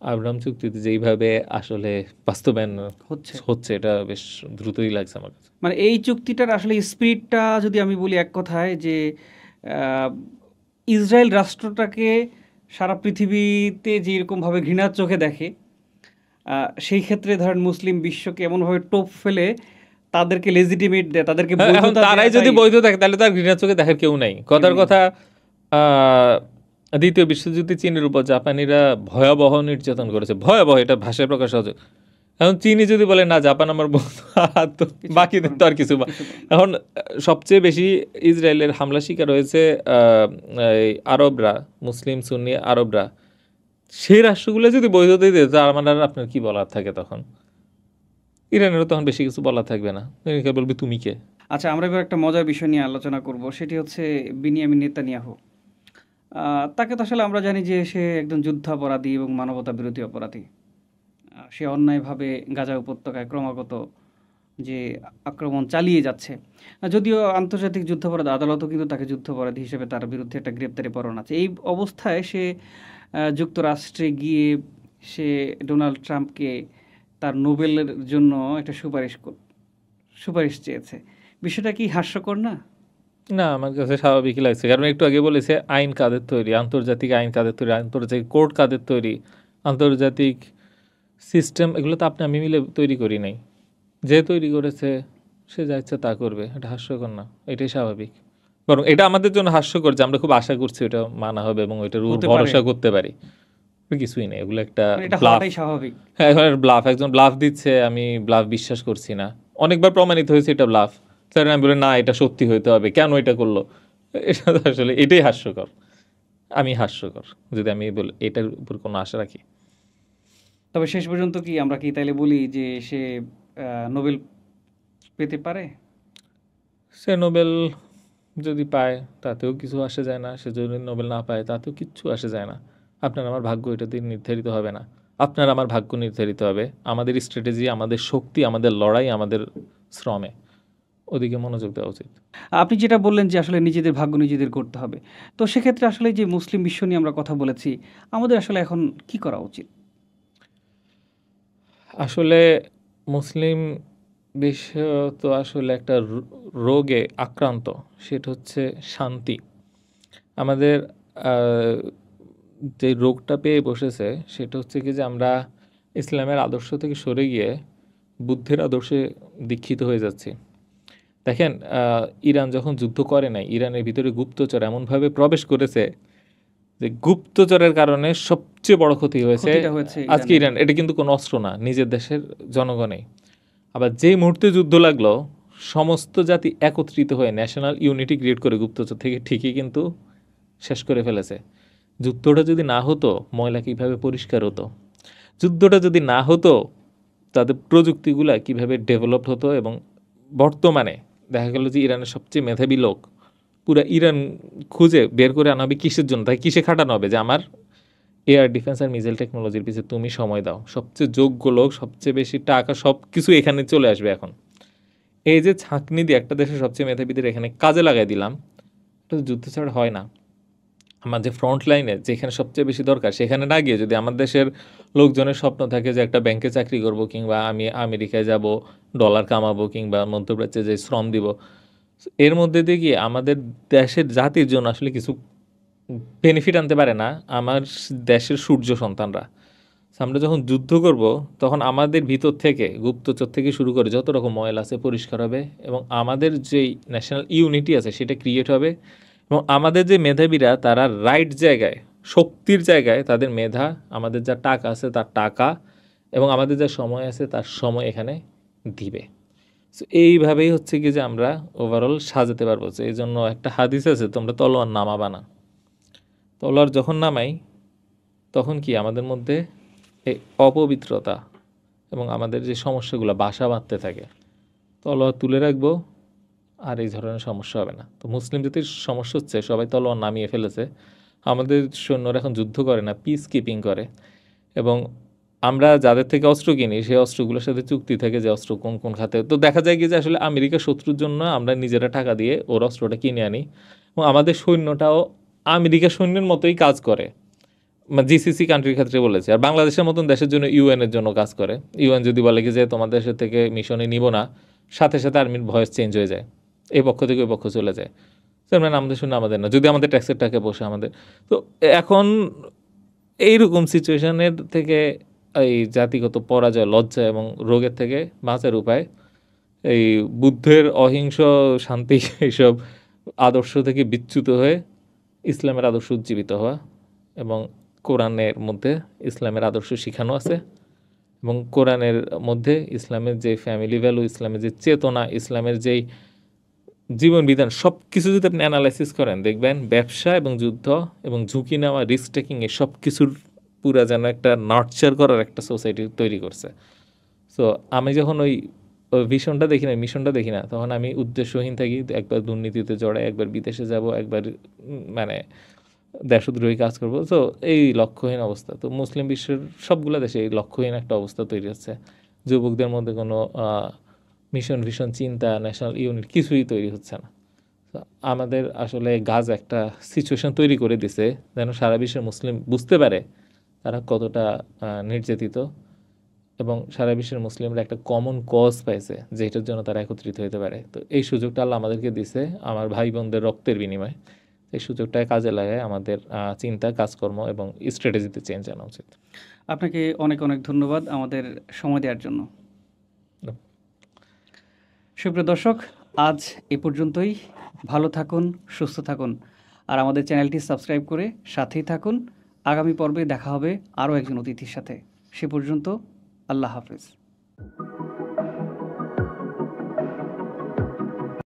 আব্রাহাম চুক্তিতে যেইভাবে আসলে বাস্তবায়ন হচ্ছে। হচ্ছে, এটা বেশ দ্রুতই লাগছে আমার কাছে। মানে এই চুক্তিটার আসলে স্পিরিটটা যদি আমি বলি এক কথায়, যে আহ, ইসরায়েল রাষ্ট্রটাকে সারা পৃথিবীতে যেরকমভাবে ঘৃণার চোখে দেখে, সেই ক্ষেত্রে ধরেন মুসলিম বিশ্বকে এমনভাবে টোপ ফেলে তাদেরকে লেজিটিমেট দেয়, তাদেরকে এখন বৈধতা তারাই যদি দেওয়াটাই বৈধ থাকে তাহলে তার ঘৃণার চোখে দেখার কেউ নাই। কেউ কথার নেই। কথা, আহ, দ্বিতীয় বিশ্বযুদ্ধে চীনের উপর জাপানিরা ভয়াবহ নির্যাতন করেছে, ভয়াবহ, এটা ভাষায় প্রকাশ সহজ। এখন চীনই যদি বলে না জাপান আমার বন্ধু, তো কিছু বাকিদের করেন তো আর কিছু কিছু বলেন। এখন সবচেয়ে বেশি ইসরায়েলের হামলা শিকার হয়েছে এই আরবরা, মুসলিম সুন্নি আরবরা। সেই রাষ্ট্রগুলো যদি বৈধতা দিতে, তার মানে আর আপনার কি বলার থাকে তখন? ইরানেরও তখন বেশি কিছু বলা থাকবে না, ইরানকে বলবি তুমি কে। আচ্ছা, আমরা এবার একটা মজার বিষয় নিয়ে আলোচনা করব, সেটি হচ্ছে বিনিয়ামিন নেতানিয়াহু। তাকে তো আসলে আমরা জানি যে সে একজন যুদ্ধাপরাধী এবং মানবতা বিরোধী অপরাধী। সে অন্যায়ভাবে গাজা উপত্যকায় ক্রমাগত যে আক্রমণ চালিয়ে যাচ্ছে। যদিও আন্তর্জাতিক যুদ্ধাপরাধ আদালতও কিন্তু তাকে যুদ্ধাপরাধী হিসেবে তার বিরুদ্ধে একটা গ্রেপ্তারি পরোয়ানা আছে। এই অবস্থায় সে যুক্তরাষ্ট্রে গিয়ে সে ডোনাল্ড ট্রাম্পকে তার নোবেলের জন্য একটা সুপারিশ চেয়েছে। বিষয়টা কি হাস্যকর না? না, আমার কাছে স্বাভাবিকই লাগছে, কারণ একটু আগে বলেছে আইন কাদের তৈরি, আন্তর্জাতিক আইন কাদের তৈরি, আন্তর্জাতিক কোর্ট কাদের তৈরি, আন্তর্জাতিক সিস্টেম, এগুলো তো আপনি আমি মিলে তৈরি করি নাই। যে তৈরি করেছে সে যা ইচ্ছা তা করবে, এটা হাস্যকর না, এটাই স্বাভাবিক। বরং এটা আমাদের জন্য হাস্যকর যে আমরা খুব আশা করছি এটা মানা হবে এবং এটার উপর হতে পারে, ভরসা করতে পারি। কিছুই নেই, এগুলো একটা মানে এটা ব্লাফ। হওয়াটাই স্বাভাবিক। হ্যাঁ, এখন ব্লাফ, একজন ব্লাফ দিচ্ছে, আমি ব্লাফ বিশ্বাস করছি না, অনেকবার প্রমাণিত হয়েছে এটা ব্লাফ। স্যার আমি বলি না এটা সত্যি হইতে হবে, কেন এটা করলো? এটা তো আসলে এটাই হাস্যকর, আমি হাস্যকর যদি আমি বলি এটার উপর কোনো আশা রাখি। তবে শেষ পর্যন্ত কি আমরা কি তাইলে বলি যে সে নোবেল পেতে পারে? সে নোবেল যদি পায় তাতেও কিছু আসে যায় না, সে যদি নোবেল না পায় তাতেও কিচ্ছু আসে যায় না। আপনার আমার ভাগ্য এটা দিয়ে নির্ধারিত হবে না, আপনার আমার ভাগ্য নির্ধারিত হবে আমাদের স্ট্র্যাটেজি, আমাদের শক্তি, আমাদের লড়াই, আমাদের শ্রমে। ওদিকে মনোযোগ দেওয়া উচিত। আপনি যেটা বললেন যে আসলে নিজেদের ভাগ্য নিজেদের করতে হবে। তো সেক্ষেত্রে আসলে যে মুসলিম বিশ্ব নিয়ে আমরা কথা বলেছি, আমাদের আসলে এখন কি করা উচিত? আসলে মুসলিম বিশ্ব তো আসলে একটা রোগে আক্রান্ত, সেটা হচ্ছে শান্তি। আমাদের আহ, যে রোগটা পেয়ে বসেছে সেটা হচ্ছে কি যে আমরা ইসলামের আদর্শ থেকে সরে গিয়ে বুদ্ধের আদর্শে দীক্ষিত হয়ে যাচ্ছি। দেখেন, ইরান যখন যুদ্ধ করে নাই, ইরানের ভিতরে গুপ্তচর এমনভাবে প্রবেশ করেছে যে গুপ্তচরের কারণে সবচেয়ে বড় ক্ষতি হয়েছে। ক্ষতিটা হয়েছে আজকে ইরানের। ইরান এটা কিন্তু কোনো অস্ত্র না, নিজের দেশের জনগণেই। আবার যেই মুহূর্তে যুদ্ধ লাগলো, সমস্ত জাতি একত্রিত হয়ে ন্যাশনাল ইউনিটি ক্রিয়েট করে গুপ্তচর থেকে ঠিকই কিন্তু শেষ করে ফেলেছে। যুদ্ধটা যদি না হতো ময়লা কীভাবে পরিষ্কার হতো, যুদ্ধটা যদি না হতো তাদের প্রযুক্তিগুলা কিভাবে ডেভেলপড হতো, এবং বর্তমানে দেখা গেল যে ইরানের সবচেয়ে মেধাবী লোক, পুরা ইরান খুঁজে বের করে আনা হবে কিসের জন্য, তাই কিসে খাটানো হবে যে আমার এয়ার ডিফেন্স আর মিসাইল টেকনোলজির পিছিয়ে তুমি সময় দাও, সবচেয়ে যোগ্য লোক, সবচেয়ে বেশি টাকা, সব কিছু এখানে চলে আসবে। এখন এই যে ছাঁকনি দিয়ে একটা দেশের সবচেয়ে মেধাবীদের এখানে কাজে লাগাই দিলাম, এটা তো যুদ্ধ ছাড়া হয় না। আমার যে ফ্রন্ট লাইনে যেখানে সবচেয়ে বেশি দরকার সেখানে না গিয়ে যদি আমার দেশের লোকজনের স্বপ্ন থাকে যে একটা ব্যাংকে চাকরি করব, কিংবা আমি আমেরিকায় যাব ডলার কামাবো, কিংবা মধ্যপ্রাচ্যে যে শ্রম দিব, এর মধ্যে দিয়ে গিয়ে আমাদের দেশের জাতির জন্য আসলে কিছু বেনিফিট আনতে পারে না আমার দেশের সূর্য সন্তানরা। আমরা যখন যুদ্ধ করব তখন আমাদের ভিতর থেকে গুপ্তচর থেকে শুরু করে যত রকম ময়লা আছে পরিষ্কার হবে, এবং আমাদের যেই ন্যাশনাল ইউনিটি আছে সেটা ক্রিয়েট হবে, এবং আমাদের যে মেধাবীরা তারা রাইট জায়গায়, শক্তির জায়গায় তাদের মেধা, আমাদের যা টাকা আছে তার টাকা, এবং আমাদের যা সময় আছে তার সময় এখানে দিবে। সো এইভাবেই হচ্ছে কি যে আমরা ওভারঅল সাজাতে পারবো। যে এই জন্য একটা হাদিস আছে, তোমরা তলোয়ার নামাবা না। তলোয়ার যখন নামাই তখন কি আমাদের মধ্যে এই অপবিত্রতা এবং আমাদের যে সমস্যাগুলো বাসা বাঁধতে থাকে, তলোয়ার তুলে রাখবো আর এই ধরনের সমস্যা হবে না। তো মুসলিম জাতির সমস্যা হচ্ছে সবাই তলোয়ার নামিয়ে ফেলেছে, আমাদের সৈন্যরা এখন যুদ্ধ করে না, পিস কিপিং করে। এবং আমরা যাদের থেকে অস্ত্র কিনি সেই অস্ত্রগুলোর সাথে চুক্তি থাকে যে অস্ত্র কোন কোন খাতে, তো দেখা যায় কি যে আসলে আমেরিকা শত্রুর জন্য আমরা নিজেরা টাকা দিয়ে ওর অস্ত্রটা কিনে আনি, এবং আমাদের সৈন্যটাও আমেরিকা সৈন্যের মতোই কাজ করে। জিসিসি কান্ট্রির ক্ষেত্রে বলেছে, আর বাংলাদেশের মতন দেশের জন্য ইউএনের জন্য কাজ করে। ইউএন যদি বলে কি যে তোমাদের দেশের থেকে মিশনে নিব না, সাথে সাথে আর্মির ভয়েস চেঞ্জ হয়ে যায়, এই পক্ষ থেকে ওই পক্ষ চলে যায়। তার মানে আমাদের শুনে আমাদের না, যদি আমাদের ট্যাক্সের টাকা বসে আমাদের। তো এখন এইরকম সিচুয়েশনের থেকে, এই জাতিগত পরাজয়, লজ্জা এবং রোগের থেকে বাঁচার উপায় এই বুদ্ধের অহিংস শান্তি এইসব আদর্শ থেকে বিচ্যুত হয়ে ইসলামের আদর্শ উজ্জীবিত হওয়া, এবং কোরআনের মধ্যে ইসলামের আদর্শ শিখানো আছে, এবং কোরআনের মধ্যে ইসলামের যে ফ্যামিলি ভ্যালু, ইসলামের যে চেতনা, ইসলামের যেই জীবন বিধান, সব কিছু যদি আপনি অ্যানালাইসিস করেন, দেখবেন ব্যবসা এবং যুদ্ধ এবং ঝুঁকি নেওয়া, রিস্ক টেকিং, এই সব কিছুর পুরা যেন একটা নার্চার করার একটা সোসাইটি তৈরি করছে। সো আমি যখন ওই ভিশনটা দেখি না, মিশনটা দেখি না, তখন আমি উদ্দেশ্যহীন থাকি। একবার দুর্নীতিতে জড়াই, একবার বিদেশে যাব, একবার মানে দেশদ্রোহী কাজ করবো। তো এই লক্ষ্যহীন অবস্থা, তো মুসলিম বিশ্বের সবগুলো দেশে এই লক্ষ্যহীন একটা অবস্থা তৈরি হচ্ছে। যুবকদের মধ্যে কোনো মিশন ভিশন চিন্তা, ন্যাশনাল ইউনিট কিছুই তৈরি হচ্ছে না। তো আমাদের আসলে গাজ একটা সিচুয়েশন তৈরি করে দিছে যেন সারা বিশ্বের মুসলিম বুঝতে পারে তারা কতটা নির্যাতিত, এবং সারা বিশ্বের মুসলিমরা একটা কমন কজ পাইছে যেটার জন্য তারা একত্রিত হতে পারে। তো এই সুযোগটা আল্লাহ আমাদেরকে দিছে, আমার ভাই বোনদের রক্তের বিনিময়ে। এই সুযোগটায় কাজে লাগায় আমাদের চিন্তা, কাজকর্ম এবং স্ট্র্যাটেজিতে চেঞ্জ আনা উচিত। আপনাকে অনেক অনেক ধন্যবাদ আমাদের সময় দেওয়ার জন্য। সুপ্রিয় দর্শক, আজ এ পর্যন্তই। ভালো থাকুন, সুস্থ থাকুন, আর আমাদের চ্যানেলটি সাবস্ক্রাইব করে সাথেই থাকুন। আগামী পর্বে দেখা হবে আরও একজন অতিথির সাথে। সে পর্যন্ত আল্লাহ হাফেজ।